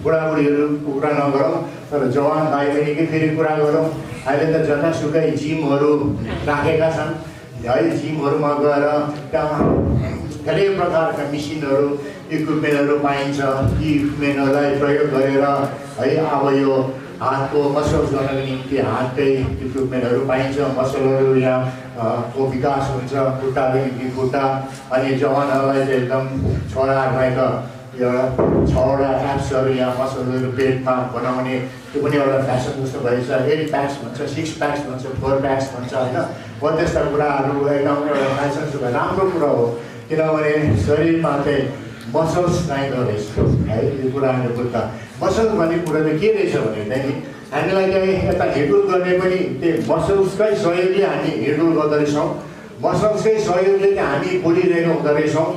बुढाबुढीहरूको कुरा नगरौँ तर जवान भाइ बहिनीकै फेरि कुरा गरौँ। अहिले त जतासुकै जिमहरू राखेका छन् है। जिमहरूमा गएर त्यहाँ धेरै प्रकारका मिसिनहरू इक्विपमेन्टहरू पाइन्छ। ती इक्विपमेन्टहरूलाई प्रयोग गरेर है अब यो हातको मसल्स गर्नको निम्ति हातकै इक्विपमेन्टहरू पाइन्छ। मसलहरू यहाँ को विकास हुन्छ खुट्टादेखि खुट्टा। अनि जवानहरूलाई चाहिँ एकदम छोराहरूलाई त एउटा 6वटा एप्सहरू यहाँ मसलहरू पेटमा बनाउने त्यो पनि एउटा फ्यासन जस्तो भएछ। 8 प्याक्स भन्छ, 6 प्याक्स भन्छ, 4 प्याक्स भन्छ होइन। त्यस्ता कुराहरू एकदम एउटा फ्यासन जस्तो राम्रो कुरा हो किनभने शरीरमा चाहिँ मसल्स चाहिँदो रहेछ है। यो कुरा हामीले बुझ्दा मसल्स भन्ने कुरा चाहिँ के रहेछ भनेदेखि हामीलाई चाहिँ यता हिँडुल गर्ने पनि त्यो मसल्सकै सहयोगले हामी हिँडुल गर्दो रहेछौँ। मसल्सकै सहयोगले चाहिँ हामी बोलिरहेको हुँदो रहेछौँ।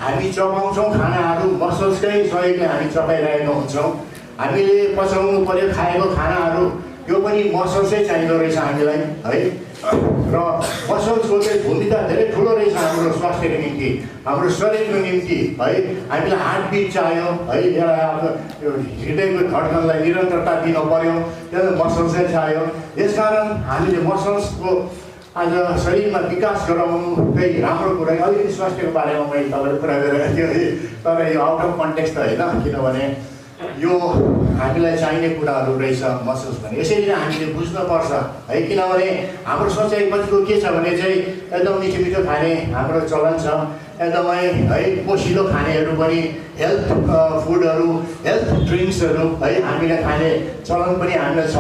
हामी चबाउँछौँ खानाहरू मसल्सकै सहयोगले हामी चबाइरहेको हुन्छौँ। हामीले पचाउनु पर्यो खाएको खानाहरू त्यो पनि मसल्सै चाहिँदो रहेछ हामीलाई है। र मसल्सको चाहिँ भूमिका धेरै ठुलो रहेछ हाम्रो स्वास्थ्यको निम्ति, हाम्रो शरीरको निम्ति है। हामीलाई हार्टबिट चाहियो है। एउटा हृदयको धड्कनलाई निरन्तरता दिनु पर्यो, त्यो मसल्सै चाहियो। यसकारण हामीले मसल्सको आज शरीरमा विकास गराउनु चाहिँ राम्रो कुरा। अलिकति स्वास्थ्यको बारेमा मैले तपाईँले कुरा गरिरहेको थिएँ है। तर यो आउट अफ कन्टेक्स्ट त होइन किनभने यो हामीलाई चाहिने कुराहरू रहेछ मसल्स भने। यसरी नै हामीले बुझ्नुपर्छ है। किनभने हाम्रो सोचाइ कतिको के छ भने चाहिँ एकदम मिठो मिठो खाने हाम्रो चलन छ, एकदमै है पोसिलो खानेहरू पनि हेल्थ फुडहरू हेल्थ ड्रिङ्क्सहरू है हामीले खाने चलन पनि हामीलाई छ।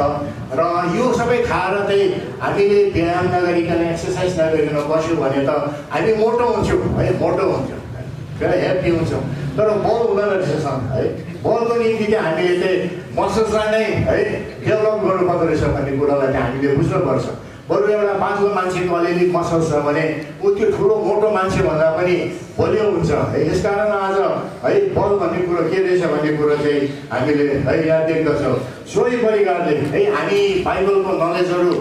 र यो सबै खाएर चाहिँ हामीले व्यायाम नगरिकन एक्सर्साइज नगरिकन बस्यो भने त हामी मोटो हुन्छौँ है। मोटो हुन्छौँ फेरि हेल्दी हुन्छौँ तर बल हुँदैन रहेछ है। बलको निम्ति चाहिँ हामीले चाहिँ मसल्सलाई नै है डेभलप गर्नुपर्दो रहेछ भन्ने कुरालाई चाहिँ हामीले बुझ्नुपर्छ। बरु एउटा बाँच्दो मान्छेको अलिअलि मसल्स छ भने ऊ त्यो ठुलो मोटो मान्छे भन्दा पनि बलियो हुन्छ है। यसकारण आज है बल भन्ने कुरो के रहेछ भन्ने कुरो चाहिँ हामीले है यहाँ देख्दछौँ। सोही परिकारले है हामी बाइबलको नलेजहरू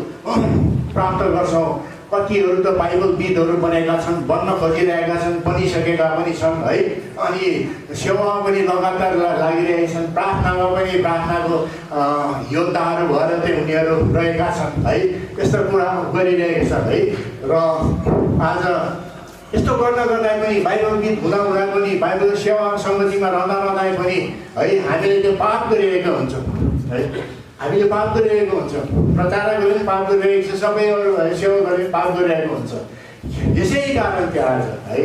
प्राप्त गर्छौँ। कतिहरू त बाइबलविदहरू बनेका छन्, बन्न खोजिरहेका छन्, बनिसकेका पनि छन् है। अनि सेवामा पनि लगातार लागिरहेका छन्, प्रार्थनामा पनि प्रार्थनाको योद्धाहरू भएर चाहिँ उनीहरू रहेका छन् है। यस्तो कुरा गरिरहेका छन् है। र आज यस्तो गर्दा पनि बाइबलविद हुँदा पनि बाइबल सेवा सङ्गतिमा रहँदा पनि है हामीले त्यो पाप गरिरहेका हुन्छौँ है। हामीले पाप गरिरहेको हुन्छ, प्रचारकहरूले पनि पाप गरिरहेको छ, सबैहरू सेवकहरूले पनि पाप गरिरहेको हुन्छ। यसै कारण चाहिँ आज है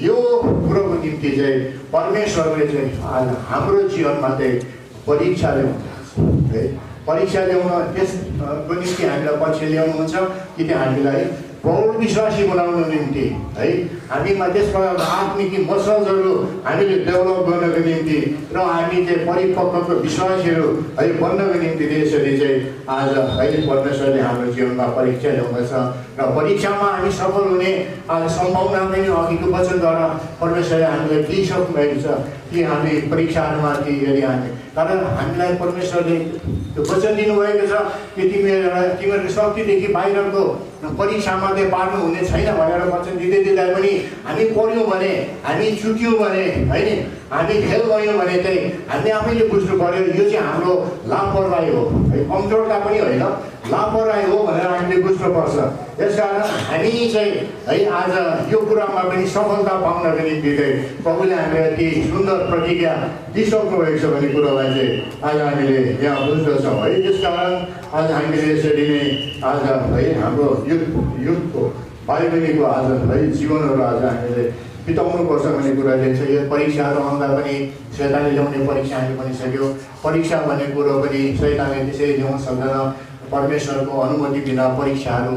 यो कुरोको निम्ति चाहिँ परमेश्वरले चाहिँ आज हाम्रो जीवनमा चाहिँ परीक्षा ल्याउनुहुन्छ है। परीक्षा ल्याउन त्यसको निम्ति हामीलाई पछि ल्याउनुहुन्छ कि चाहिँ हामीलाई प्रौढ विश्वासी बनाउनु निम्ति है। हामीमा त्यस प्रकारको आत्मिक मसल्सहरू हामीले डेभलप गर्नको निम्ति र हामी चाहिँ परिपक्वको विश्वासीहरू है बन्नको निम्ति त्यसरी चाहिँ आज है परमेश्वरले हाम्रो जीवनमा परीक्षा ल्याउँदछ र परीक्षामा हामी सफल हुने आज सम्भावना पनि अघिको वचनद्वारा परमेश्वरले हामीलाई दिइसक्नु भएको छ कि हामी परीक्षाहरूमा कि यदि हामी कारण हामीलाई परमेश्वरले त्यो वचन दिनुभएको छ कि तिमीहरूको शक्तिदेखि बाहिरको परीक्षामा चाहिँ पार्नु हुने छैन भनेर वचन दिँदा पनि हामी पढ्यौँ भने, हामी चुक्यौँ भने होइन, हामी फेल गयौँ भने चाहिँ हामीले आफैले बुझ्नु पर्यो यो चाहिँ हाम्रो लापरवाही हो है, कमजोरता पनि होइन, लापरवाही हो भनेर हामीले बुझ्नुपर्छ। यसकारण हामी चाहिँ है आज यो कुरामा पनि सफलता पाउनको निम्ति चाहिँ प्रभुले हामीलाई यति सुन्दर प्रतिज्ञा दिइसक्नु भएको छ भन्ने कुरालाई चाहिँ आज हामीले यहाँ बुझ्दछौँ है। त्यसकारण आज हामीले यसरी नै आज है हाम्रो युथको भाइ बहिनीको आज है जीवनहरू आज हामीले बिताउनुपर्छ भन्ने कुरा देख्छ। यो परीक्षाहरू आउँदा पनि शैतानले ल्याउने परीक्षा हामी बनिसक्यो। परीक्षा भन्ने कुरो पनि शैतानले त्यसै ल्याउन सक्दैन, परमेश्वरको अनुमति बिना परीक्षाहरू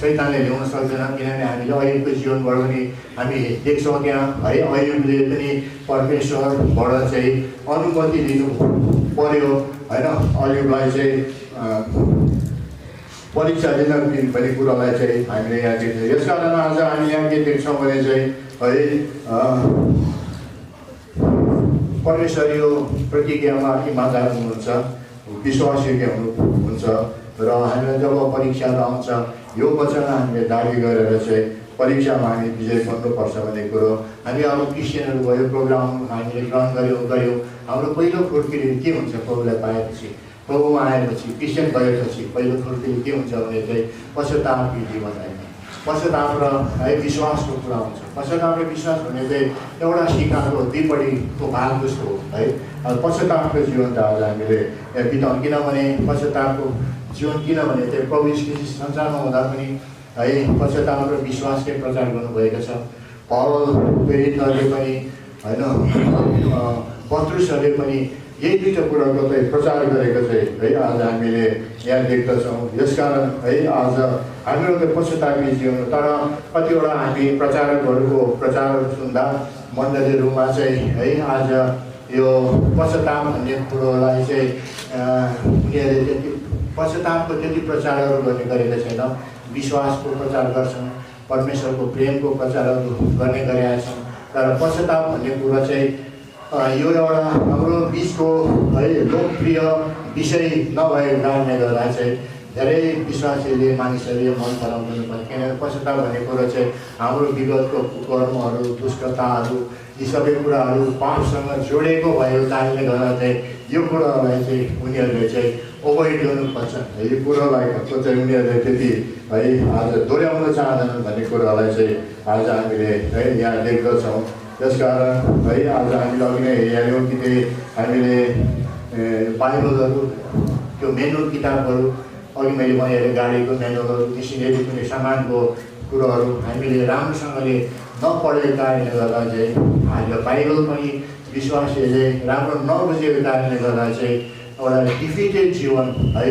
शैतानले ल्याउन सक्दैन। किनभने हामीले अयुबको जीवनबाट पनि हामी देख्छौँ त्यहाँ है अयुबले पनि परमेश्वरबाट चाहिँ अनुमति लिनु पर्यो होइन अयुबलाई चाहिँ परीक्षा दिन भन्ने कुरालाई चाहिँ हामीले यहाँ देख्छौँ। यसकारण आज हामी यहाँ के देख्छौँ भने चाहिँ है परमेश्वर यो प्रतिज्ञामा इमान्दार हुनुहुन्छ, विश्वासयोग्य हुनुहुन्छ र हामीलाई जब परीक्षाहरू आउँछ यो वचन हामीले दाबी गरेर चाहिँ परीक्षामा हामी विजय गर्नुपर्छ भन्ने कुरो हामी अब क्रिस्चियनहरू भयो प्रोग्राम हामीले ग्रहण गऱ्यौँ। हाम्रो पहिलो खुर्किली के हुन्छ प्रभुलाई पाएपछि, प्रभुमा आएपछि, क्रिस्चियन भएपछि पहिलो खुर्किली के हुन्छ भने चाहिँ पश्चातापको जीवन होइन, पश्चाताप र है विश्वासको कुरा हुन्छ। पश्चाताप र विश्वास भने चाहिँ एउटा सिक्काको दुईपट्टिको भाग जस्तो हो है। पश्चातापको जीवन त आज हामीले बिताउँ किनभने पश्चातापको जीवन किनभने चाहिँ प्रभु यीशु संसारमा हुँदा पनि है पश्चाताप र विश्वासकै प्रचार गर्नुभएको छ। पौल प्रेरितहरूले पनि होइन पत्रुसहरूले पनि यही दुईवटा कुराको चाहिँ प्रचार गरेको चाहिँ है आज हामीले यहाँ देख्दछौँ। यसकारण है आज हाम्रो त पश्चातापी जीवन तर कतिवटा हामी प्रचारकहरूको प्रचार सुन्दा मण्डलीहरूमा चाहिँ है आज यो पश्चाताप भन्ने कुरोलाई चाहिँ उनीहरूले त्यति पश्चातापको त्यति प्रचारहरू गर्ने गरेका छैन, विश्वासको प्रचार गर्छन्, परमेश्वरको प्रेमको प्रचारहरू गर्ने गरेका छन्। तर पश्चाताप भन्ने कुरा चाहिँ यो एउटा हाम्रो बिचको है लोकप्रिय विषय नभएको कारणले गर्दा चाहिँ धेरै विश्वासीले मानिसहरूले मन पराउँदैन पनि। किनभने पश्चाताप भन्ने कुरो चाहिँ हाम्रो विगतको कर्महरू, दुष्टताहरू यी सबै कुराहरू पापसँग जोडेको भएको कारणले गर्दा चाहिँ यो कुरालाई चाहिँ उनीहरूले चाहिँ ओभोइड गर्नु खोज्छ। यो कुरालाई चाहिँ उनीहरूले त्यति है आज दोहोऱ्याउन चाहँदैनन् भन्ने कुरालाई चाहिँ आज हामीले है यहाँ देख्दछौँ। त्यसकारण है आज हामीले अघि नै हेऱ्यौँ कि त्यही हामीले बाइबलहरू त्यो मेनुअल किताबहरू अघि मैले भनेर गाडीको मेनुअलहरू मिसिनरी कुनै सामानको कुरोहरू हामीले राम्रोसँगले नपढेको कारणले गर्दा चाहिँ आज बाइबल पनि विश्वासीहरूले राम्रो नबुझेको कारणले गर्दा चाहिँ एउटा डिफिटेड जीवन है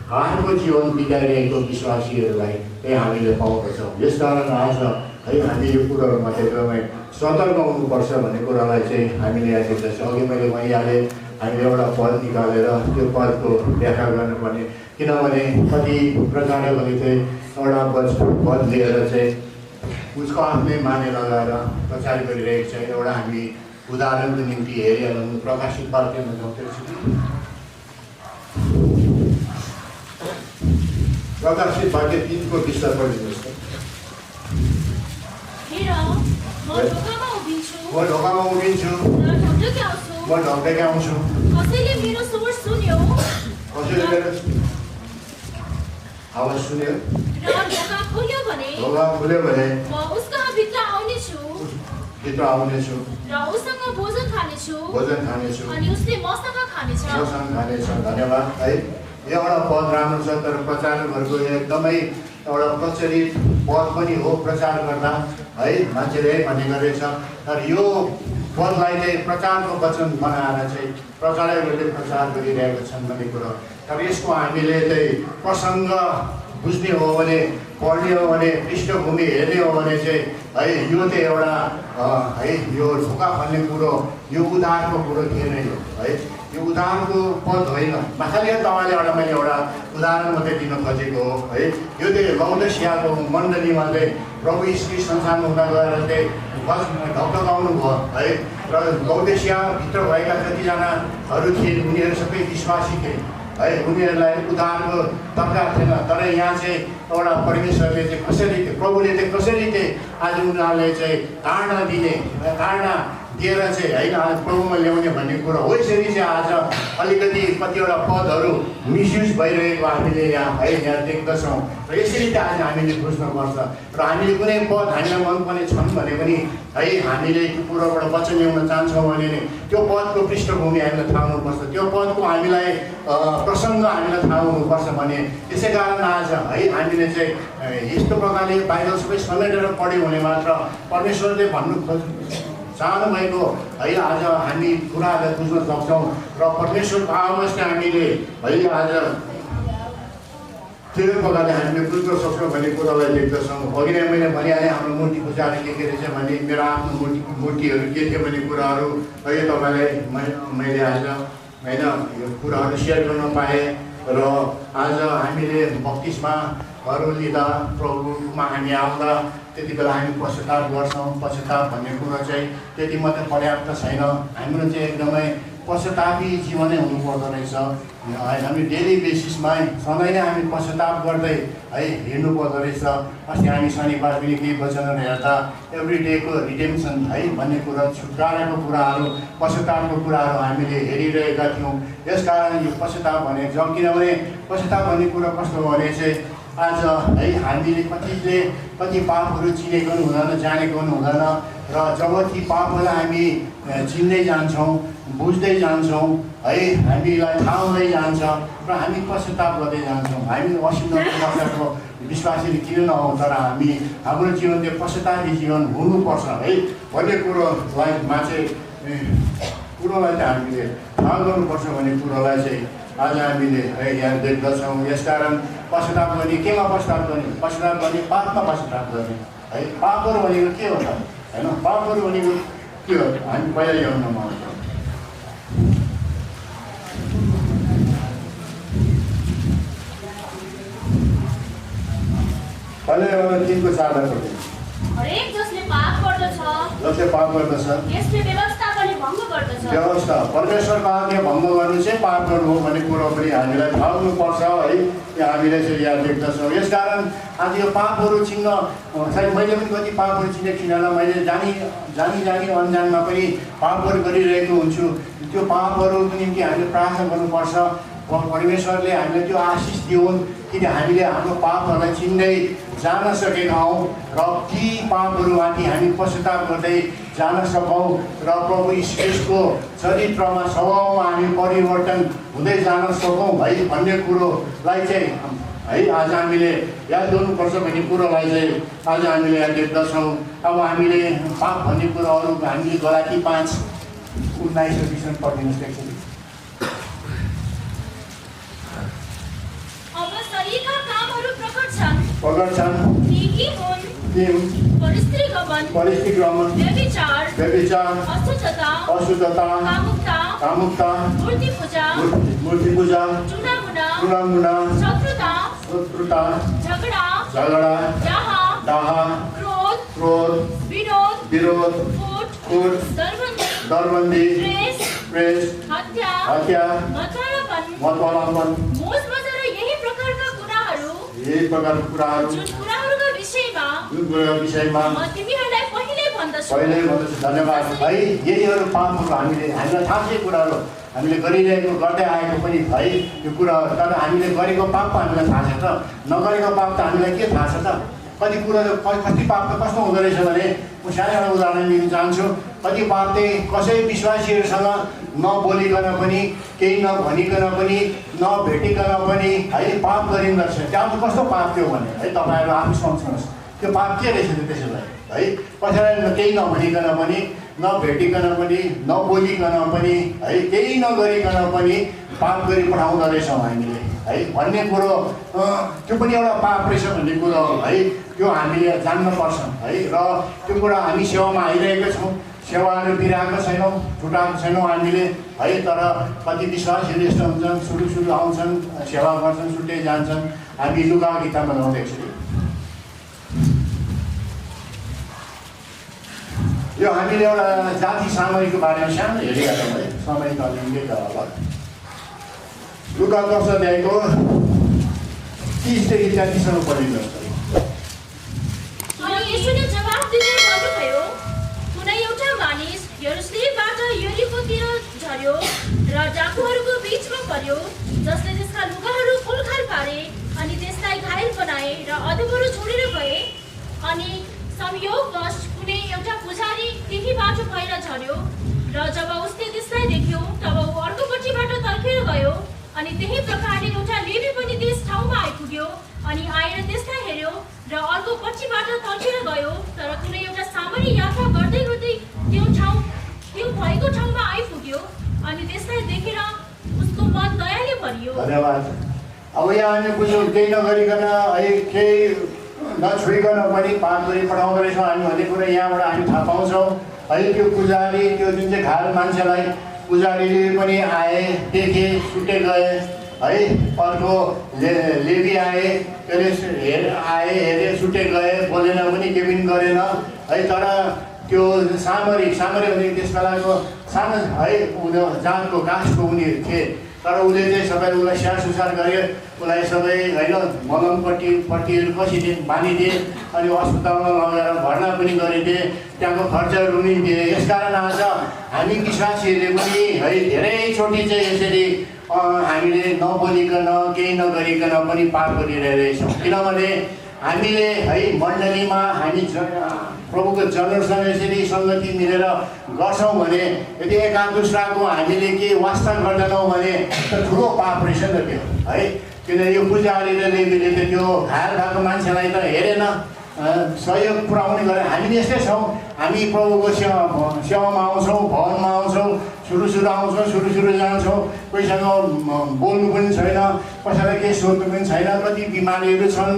हारको जीवन बिताइरहेको विश्वासीहरूलाई चाहिँ हामीले पाउँदछौँ। यसकारण आज है हामी यो कुराहरूमा एकदमै सतर्क हुनुपर्छ भन्ने कुरालाई चाहिँ हामीले यहाँ देख्दछौँ। अघि मैले भनिहालेँ हामीले एउटा पद निकालेर त्यो पदको व्याख्या गर्नुपर्ने, किनभने कति प्रचारकहरूले चाहिँ एउटा पद लिएर चाहिँ उसको आफ्नै माने लगाएर प्रचार गरिरहेको छ। एउटा हामी उदाहरणको निम्ति हेरिहालौँ प्रकाशित वाक्यमा जाउँ। प्रकाशित वाक्य 3 को 20 पढिदिनुहोस् त। हेर म ढोकामा उभिन्छु म ढोकामा उभिन्छु र ढकढकी आउँछु। म ढकढकी आउँछु। कसैले मेरो स्वर सुन्यो कसैले मेरो आवाज सुन्यो र ढोका खोल्यो भने ढोका खुल्यो भने म उसका भित्र आउनेछु भित्र आउनेछु र उसँग भोजन खानेछु खानेछु अनि उसले मसँग खानेछ। मसँग खानेछ। धन्यवाद है। एउटा पद राम्रो छ तर प्रचारकहरूको एकदमै एउटा प्रचलित पद पनि हो प्रचार गर्दा है, मान्छेले भन्ने गरेछ। तर यो पदलाई चाहिँ प्रचारको वचन बनाएर चाहिँ प्रचारकहरूले प्रचार गरिरहेका छन् भन्ने कुरो। तर यसको हामीले चाहिँ प्रसङ्ग बुझ्ने हो भने, पढ्ने हो भने, पृष्ठभूमि हेर्ने हो भने चाहिँ है यो चाहिँ एउटा है यो ढोका खोल्ने कुरो यो उद्धारको कुरो थिएन यो है। यो उदाहरणको पद होइन, खालि तपाईँले मैले एउटा उदाहरण मात्रै दिन खोजेको हो है। यो चाहिँ लौदसियाको मण्डलीमा चाहिँ प्रभु यीशु संसारमा हुँदा गएर चाहिँ ढकढकाउनु भयो है। र लौदसियाभित्र भएका जतिजनाहरू थिए उनीहरू सबै विश्वासी थिए है। उनीहरूलाई उद्धारको दरकार थिएन। तर यहाँ चाहिँ एउटा परमेश्वरले चाहिँ कसरी प्रभुले चाहिँ कसरी चाहिँ आज उनीहरूले चाहिँ ताडना दिने, ताडना दिएर चाहिँ होइन आज प्रभुमा ल्याउने भन्ने कुरो हो। यसरी चाहिँ आज अलिकति कतिवटा पदहरू मिसयुज भइरहेको हामीले यहाँ देख्दछौँ। र यसरी चाहिँ आज हामीले बुझ्नुपर्छ। र हामीले कुनै पद हामीलाई मनपर्ने छन् भने पनि है हामीले त्यो कुरोबाट वचन ल्याउन चाहन्छौँ भने त्यो पदको पृष्ठभूमि हामीलाई थाहा हुनुपर्छ, त्यो पदको हामीलाई प्रसङ्ग हामीलाई थाहा हुनुपर्छ भने। त्यसै कारण आज है हामीले चाहिँ यस्तो प्रकारले बाइबल सबै समेटेर पढ्यौँ भने मात्र परमेश्वरले भन्नु चाहनुभएको है आज हामी कुराहरूलाई बुझ्न सक्छौँ र परमेश्वरको आवाज चाहिँ हामीले है आज त्यो प्रकारले हामीले बुझ्न सक्छौँ भन्ने कुरालाई देख्दछौँ। अघि नै मैले भनिहालेँ हाम्रो मूर्ति पूजाहरू के रहेछ भने मेरो आफ्नो मूर्तिहरू के थियो भन्ने कुराहरू है तपाईँलाई मैले आज होइन यो कुराहरू सेयर गर्न पाएँ। र आज हामीले बत्तिसमाहरू लिँदा प्रभुमा हामी आउँदा त्यति बेला हामी पश्चाताप गर्छौँ। पश्चाताप भन्ने कुरो चाहिँ त्यति मात्रै पर्याप्त छैन, हाम्रो चाहिँ एकदमै पश्चातापी जीवनै हुनुपर्दो रहेछ। हामी डेली बेसिसमा सधैँ नै हामी पश्चाताप गर्दै है हिँड्नु पर्दो रहेछ। अस्ति हामी शनिबार पनि केही वचनहरू हेर्दा एभ्री डेको रिडेम्सन है भन्ने कुरा, छुटकाराको कुराहरू, पश्चातापको कुराहरू हामीले हेरिरहेका थियौँ। यसकारण यो पश्चाताप भनेको छ। किनभने पश्चाताप भन्ने कुरो कस्तो हो भने चाहिँ आज है हामीले कति पापहरू चिनेको पनि हुँदैन, जानेको पनि हुँदैन। र जब ती पापहरूलाई हामी चिन्दै जान्छौँ, बुझ्दै जान्छौँ है, हामीलाई थाहा हुँदै जान्छ र हामी पश्चाताप गर्दै जान्छौँ। हामी 80-90 वर्षको विश्वासीले किन नहौँ, तर हाम्रो जीवन चाहिँ पश्चातापी जीवन हुनुपर्छ है भन्ने कुरोलाई चाहिँ हामीले थाहा गर्नुपर्छ भन्ने कुरोलाई चाहिँ आज हामीले है यहाँ देख्दछौँ। यसकारण पश्चाताप गर्ने, केमा पश्चाताप गर्ने? पश्चाताप गर्ने पापमा पश्चाताप गर्ने है। पापहरू भनेको के हो त होइन? पापहरू भनेको के हो हामी पहिला ल्याउनमा आउँछौँ। पहिला एउटा 3 को 4 पढ्दै हरेक जसले पाप गर्दछ यसले व्यवस्था पनि भङ्ग गर्दछ। व्यवस्था परमेश्वरको आज्ञा भङ्ग गर्नु चाहिँ पाप गर्नु हो भन्ने कुरो पनि हामीलाई थाहा हुनुपर्छ है। यहाँ हामीले चाहिँ यहाँ देख्दछौँ। यसकारण आज यो पापहरू चिन्न सायद मैले पनि कति पापहरू चिनेको छुइनँ। मैले जानी अनजानमा पनि पापहरू गरिरहेको हुन्छु। त्यो पापहरूको निम्ति हामीले प्रार्थना गर्नुपर्छ। परमेश्वरले हामीलाई त्यो आशिष दिउन् कि हामीले हाम्रो पापहरूलाई चिन्दै जान सकेनौँ र ती पापहरूमाथि हामी पश्चाताप गर्दै जान सकौँ र प्रभु ईश्वरको चरित्रमा स्वभावमा हामी परिवर्तन हुँदै जान सकौँ है भन्ने कुरोलाई चाहिँ है आज हामीले याद गर्नुपर्छ भन्ने कुरोलाई चाहिँ आज हामीले यहाँ देख्दछौँ। अब हामीले पाप भन्ने कुरोहरू हामीले गलाती 5:19-20 पढिदिनुहोस् एकचोटि। प्रकट छन् परिस्थितिगमन, व्यभिचार, अशुद्धता, कामुकता, मूर्ति पूजा, चुनामुना, शत्रुता, झगडा, डाह, क्रोध, विरोध, फुट, दरबन्दी, प्रेस, हत्या, मतवालापन, यही प्रकारको कुराहरू जुन कुराहरूको विषयमा म तिमीहरूलाई पहिले भन्दछु। धन्यवाद है। यहीहरू पापहरू हामीलाई थाहा छ कुराहरू हामीले गर्दै आएको पनि है यो कुरा, तर हामीले गरेको पाप हामीलाई थाहा छ त, नगरेको पाप त हामीलाई के थाहा छ त? कति पाप त कस्तो हुँदो रहेछ भने म सानो एउटा उदाहरण दिन चाहन्छु। कति पाप चाहिँ कसै विश्वासीहरूसँग नबोलिकन पनि, केही नभनिकन पनि, नभेटिकन पनि है पाप गरिँदो रहेछ। त्यहाँ चाहिँ कस्तो पाप थियो भने है तपाईँहरू आफै सोच्नुहोस्, त्यो पाप के रहेछ त्यसो भए है? कसैलाई केही नभनिकन पनि, नभेटिकन पनि, नबोलिकन पनि है, केही नगरिकन पनि पाप गरी पठाउँदो रहेछौँ हामीले है भन्ने कुरो, त्यो पनि एउटा पाप रहेछ भन्ने कुरो है, त्यो हामीले जान्नुपर्छ है। र त्यो कुरा हामी सेवामा आइरहेका छौँ, सेवाहरू दिइरहेका छैनौँ, छुटाएको छैनौँ हामीले है। तर कति विश्वासीहरू यस्तो हुन्छन्, सुरु आउँछन्, सेवा गर्छन्, छुट्टै जान्छन्। हामी लुगा गीतामा लाउँदैछौँ। यो हामीले एउटा जाति सामयिकको बारेमा सानो हेरिहाल्यौँ है, समय त अलिकति त होला। लुका 10 अध्यायको 30 देखि 33 सम्म पढिनुहोस्। अनि येशूले जवाफ दिँदै भन्नुभयो, कुनै एउटा मानिस यरुशलेमबाट यरीकोतिर झर्यो र डाकुहरूको बीचमा पर्यो, जसले त्यसका लुगाहरू फुलखाल पारे अनि त्यसलाई घायल बनाए र अधोबाट छोडेर गए। अनि संयोगवश कुनै एउटा पुजारी त्यही बाटो भएर झर्यो र जब उसले त्यसलाई देख्यो तब ऊ अर्कोपट्टिबाट तर्केर गयो। अनि त्यही प्रकारले एउटा लेवी पनि त्यस ठाउँमा आइपुग्यो अनि आएर त्यसलाई हेर्यो र अर्कोपट्टिबाट तर्केर गयो। तर कुनै एउटा सामान्य यात्रा गर्दै गर्दै त्यो भएको ठाउँमा आइपुग्यो अनि त्यसलाई देखेर उसको मन दयाले भरियो। धन्यवाद। अब यहाँ हामी बुझ्यौँ, केही नगरिकन है, केही नछोइकन पनि पाप गरी पठाउँदो रहेछौँ हामी भन्ने कुरा यहाँबाट हामी थाहा पाउँछौँ है। त्यो पुजारी, त्यो जुन चाहिँ घायल मान्छेलाई पुजारीले पनि आए, देखे, छुट्टै गए है। अर्को लेवी आए, त्यसले आए, हेरे, छुट्टै गए, बोलेन पनि, केही पनि गरेन है। तर त्यो सामरी भने त्यसका लागि सानो है जातको कास्टको उनीहरू थिए। तर उसले चाहिँ सबै उसलाई स्याहार सुसार गरे, उसलाई सबै होइन पट्टीहरू कसरी बाँधिदिए, अनि अस्पतालमा लगेर भर्ना पनि गरिदिए, त्यहाँको खर्चहरू पनि दिए। यसकारण आज हामी विश्वासीहरूले पनि है धेरैचोटि चाहिँ यसरी हामीले नबोलिकन, केही नगरिकन पनि पाप गरिरहेछौँ। किनभने हामीले है मण्डलीमा हामी प्रभुको जनहरूसँग यसरी सङ्गति मिलेर गर्छौँ भने, यदि एकाध दुस्राको हामीले के वास्ता गर्दैनौँ भने त ठुलो पाप रहेछ नि त त्यो है। किन यो पुजारीले लेवीले त त्यो घायल भएको मान्छेलाई त हेरेन, सहयोग पुर्याउने गरे। हामी यस्तै छौँ, हामी प्रभुको सेवामा आउँछौँ, भवनमा आउँछौँ, सुरु आउँछौँ, सुरु जान्छौँ, कोहीसँग बोल्नु पनि छैन, कसैलाई केही सोध्नु पनि छैन। कति बिमारीहरू छन्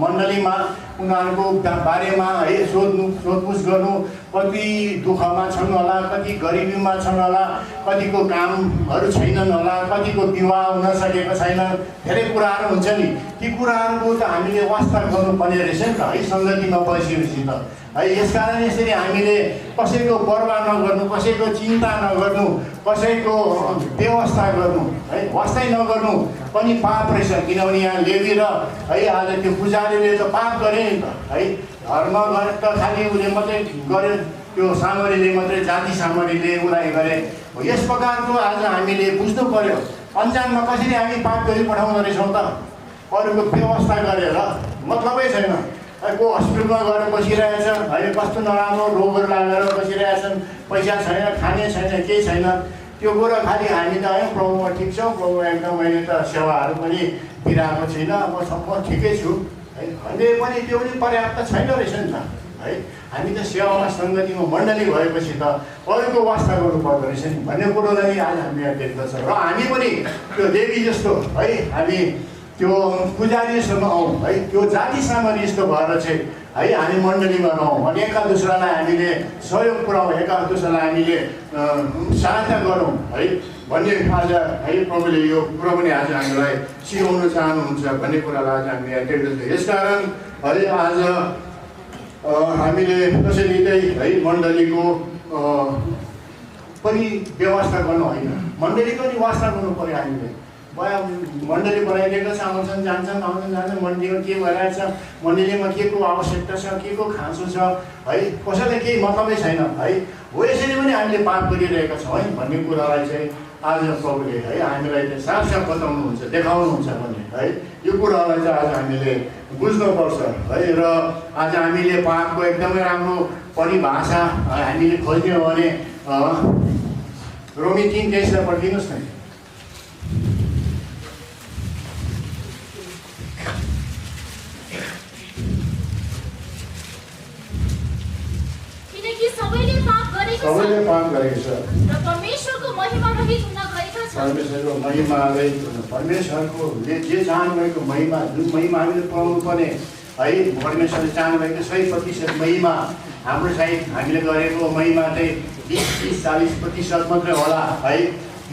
मण्डलीमा, उनीहरूको बारेमा है सोधपुछ गर्नु, कति दुःखमा छन् होला, कति गरिबीमा छन् होला, कतिको कामहरू छैनन् होला, कतिको विवाह हुन सकेको छैन, धेरै कुराहरू हुन्छ नि। ती कुराहरूको त हामीले वास्ता गर्नुपर्ने रहेछ नि त है, सङ्गतिमा बसेपछि त है। यसकारण यसरी हामीले कसैको परवाह नगर्नु, कसैको चिन्ता नगर्नु, कसैको व्यवस्था गर्नु है, वास्तै नगर्नु पनि पाप रहेछ। किनभने यहाँ लेवी र है आज त्यो पुजारीले त पाप गरे नि त है। धर्म गरे त खालि उसले मात्रै गरे, त्यो सामरीले मात्रै, जाति सामरीले उसलाई गरे। यस प्रकारको आज हामीले बुझ्नु पर्यो, अन्जानमा कसरी हामी पाप गरी पठाउँदो रहेछौँ त। अरूको व्यवस्था गरेर मतलबै छैन। को हस्पिटलमा गएर बसिरहेछ है, कस्तो नराम्रो रोगहरू लागेर बसिरहेछन्, पैसा छैन, खाने छैन, केही छैन। त्यो कुरो खालि हामी त है प्रभुमा ठिक छौँ, प्रभु एकदम मैले त सेवाहरू पनि दिइरहेको छुइनँ, म ठिकै छु है भन्ने पनि त्यो पनि पर्याप्त छैन रहेछ नि त है। हामी त सेवामा सङ्गतिमा मण्डली भएपछि त अरूको वास्ता गर्नु पर्दो रहेछ नि भन्ने कुरोलाई आज हामीले देख्दछ। र हामी पनि त्यो देवी जस्तो है, हामी त्यो पुजारी जस्तो नहौँ है, त्यो जाति सामरी जस्तो भएर चाहिँ है हामी मण्डलीमा रहौँ अनि एका दुस्रालाई हामीले सहयोग पुऱ्याउँ, एका दुस्रालाई हामीले सहायता गरौँ है भन्ने आज है प्रभुले यो कुरो पनि आज हामीलाई सिकाउन चाहनुहुन्छ भन्ने कुरालाई आज हामीले देख्दछौँ। यसकारण है आज हामीले कसैले चाहिँ है मण्डलीको पनि व्यवस्था गर्नु होइन, मण्डलीको पनि वास्ता गर्नु पऱ्यो हामीले। मण्डली बनाइदिएको छ, आउँछन् जान्छन् मण्डलीमा के भइरहेछ, मण्डलीमा के को आवश्यकता छ, के को खाँचो छ है, कसैलाई केही मतलबै छैन है। हो यसरी पनि हामीले पाप गरिरहेका छौँ है भन्ने कुरालाई चाहिँ आज प्रभुले है हामीलाई चाहिँ साफ बताउनुहुन्छ, देखाउनुहुन्छ भने है यो कुरालाई चाहिँ आज हामीले बुझ्नुपर्छ है। र आज हामीले पापको एकदमै राम्रो परिभाषा हामीले खोज्ने हो भने रोमी 3:23 पढिदिनुहोस् न। सबैले पाप गरेको छ र परमेश्वरको महिमा रहित हुन गएका छन्। परमेश्वरको महिमा रहित हुन, परमेश्वरले जे चाहनुभएको महिमा, जुन महिमा हामीले पाउनु पर्ने है, परमेश्वरले चाहनुभएको 100% महिमा हाम्रो चाहिँ हामीले गरेको महिमा चाहिँ 20-30-40% मात्रै होला है।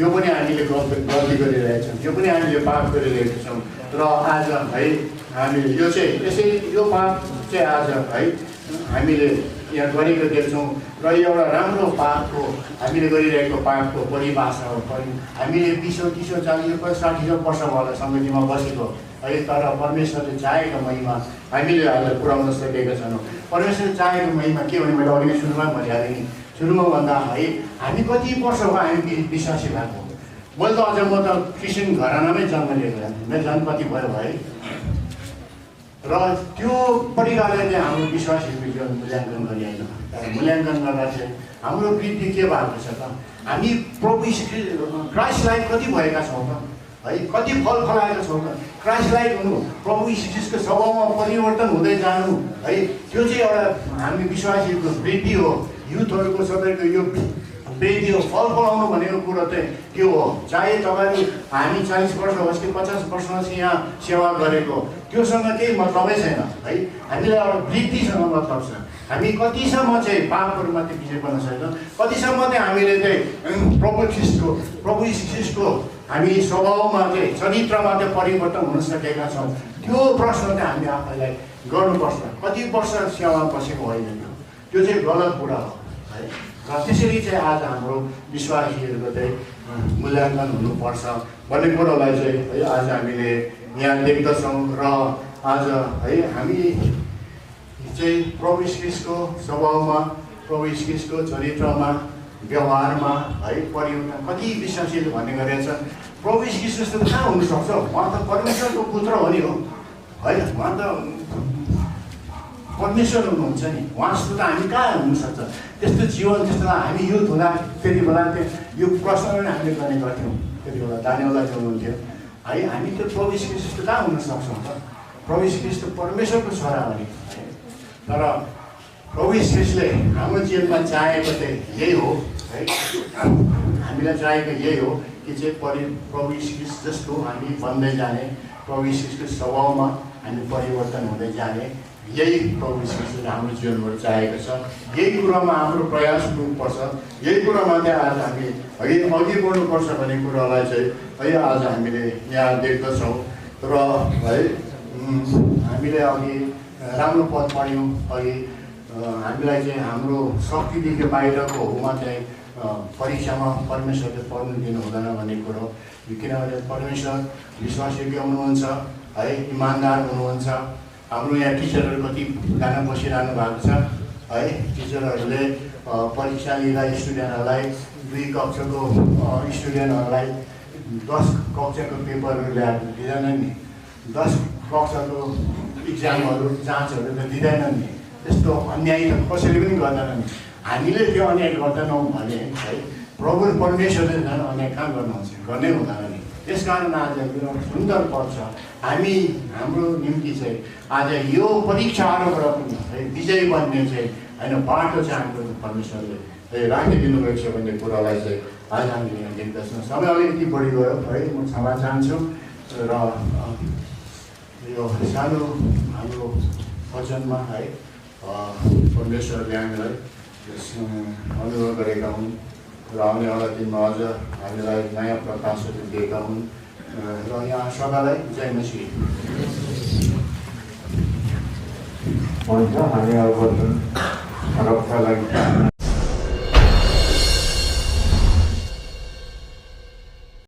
यो पनि हामीले गल्ती गरिरहेछौँ, यो पनि हामीले पाप गरिरहेका छौँ। र आज है हामीले यो चाहिँ यसै यो पाप चाहिँ आज है हामीले यहाँ गरेको देख्छौँ। र एउटा राम्रो पापको हामीले गरिरहेको पापको परिभाषा हो। हामीले 20-30-40-60 वर्ष भयो समितिमा बसेको है, तर परमेश्वरले चाहेको महिमा हामीले आज पुर्याउन सकेका छैनौँ। परमेश्वरले चाहेको महिमा के भने मैले अघि नै सुरुमा भनिहालेँ नि, सुरुमा भन्दा है हामी कति वर्ष भयो हामी विश्वासी भएको। मैले त म त क्रिस्चियन घरानामै जन्म लिएको, मेरो जन्म कति भयो है। र त्यो परिकारले चाहिँ हाम्रो विश्वासीको जीवन मूल्याङ्कन गरिएन। मूल्याङ्कन गर्दा चाहिँ हाम्रो वृद्धि के भएको छ त, हामी प्रभु क्राइस्टलाई कति भएका छौँ त है, कति फल फलाएका छौँ त। क्राइस्टलाई हुनु, प्रभु यीशुको स्वभावमा परिवर्तन हुँदै जानु है, त्यो चाहिँ एउटा हामी विश्वासीको वृद्धि हो। युथहरूको सबैको यो वृद्धि हो। फल फलाउनु भनेको कुरो चाहिँ त्यो हो। चाहे तपाईँ हामी 40 वर्ष होस् कि 50 वर्षपछि यहाँ सेवा गरेको, त्योसँग केही मतलबै छैन है। हामीलाई एउटा वृद्धिसँग मतलब छ। हामी कतिसम्म चाहिँ पापहरूमाथि विजय गर्न सक्छौँ, कतिसम्म चाहिँ हामीले चाहिँ प्रभु ख्रीष्टको हामी स्वभावमा चाहिँ चरित्रमा चाहिँ परिवर्तन हुन सकेका छौँ। त्यो प्रश्न चाहिँ हामी आफैलाई गर्नुपर्छ। कति वर्ष सेवा बसेको होइन, त्यो चाहिँ गलत कुरा हो है। र त्यसरी चाहिँ आज हाम्रो विश्वासीहरूको चाहिँ मूल्याङ्कन हुनुपर्छ भन्ने कुरोलाई चाहिँ है आज हामीले यहाँ देख्दछौँ। र आज है हामी चाहिँ प्रभु ख्रीष्टको स्वभावमा, प्रभु ख्रीष्टको चरित्रमा, व्यवहारमा है परिवर्तन कति विश्वासीले भन्ने गरेका छन्। प्रभु ख्रीष्ट जस्तो कहाँ हुनसक्छ, उहाँ त परमेश्वरको पुत्र हो नि हो है, उहाँ त परमेश्वर हुनुहुन्छ नि, उहाँ जस्तो त हामी कहाँ हुनसक्छ। त्यस्तो जीवन त्यस्तो हामी युथ हुँदा त्यति बेला यो प्रश्न पनि हामीले गर्ने गर्थ्यौँ। त्यति बेला दानिएला चाहिँ हुनुहुन्थ्यो है, हामी त्यो प्रभु ख्रीष्ट जस्तो कहाँ हुन सक्छौँ त। प्रभु ख्रीष्ट परमेश्वरको छोरा हो नि है। तर प्रभु ख्रीष्टले हाम्रो जीवनमा चाहेको चाहिँ यही हो है, हामीलाई चाहेको यही हो कि चाहिँ प्रभु ख्रीष्ट जस्तो हामी बन्दै जाने, प्रभु ख्रीष्टको स्वभावमा हामी परिवर्तन हुँदै जाने, यही प्रभु ख्रीष्टले हाम्रो जीवनबाट चाहेको छ। यही कुरामा हाम्रो प्रयास हुनुपर्छ। यही कुरामा चाहिँ आज हामी अघि बढ्नुपर्छ भन्ने कुरालाई चाहिँ है आज हामीले यहाँ देख्दछौँ। र है हामीले अघि राम्रो पद पढ्यौँ। अघि हामीलाई चाहिँ हाम्रो शक्तिदेखि बाहिरको होमा चाहिँ परीक्षामा परमेश्वरले पढ्नु दिनु हुँदैन भन्ने कुरो, किनभने परमेश्वर विश्वासयोग्य हुनुहुन्छ है, इमान्दार हुनुहुन्छ। हाम्रो यहाँ टिचरहरू कतिजना बसिरहनु भएको छ है। टिचरहरूले परीक्षा लिँदा स्टुडेन्टहरूलाई 2 कक्षाको स्टुडेन्टहरूलाई 10 कक्षाको पेपरहरू ल्याएर दिँदैनन् नि, 10 कक्षाको इक्जामहरू जाँचहरू त दिँदैनन् नि। त्यस्तो अन्याय त कसैले पनि गर्दैनन्। हामीले त्यो अन्याय गर्दैनौँ भने है प्रभु परमेश्वरले झन् अन्याय कहाँ गर्नुहुन्छ, गर्नै हुँदैन नि। त्यसकारण आज यो सुन्दर पद छ। हामी हाम्रो निम्ति चाहिँ आज यो परीक्षाहरूबाट पनि है विजय बन्ने चाहिँ होइन बाटो चाहिँ हाम्रो परमेश्वरले राखिदिनु भएको छ भन्ने कुरालाई चाहिँ आज हामीले यहाँ देख्दछौँ। समय अलिकति बढी गयो है, म क्षमा चाहन्छु। र यो सानो हाम्रो वचनमा है परमेश्वरले हामीलाई अनुभव गरेका हुन् र आउनेवाला दिनमा अझ हामीलाई नयाँ प्रकाशहरू दिएका हुन्। र यहाँ सभालाई जय मसीह। हुन्छ, हामी अब वचन रक्षा लागि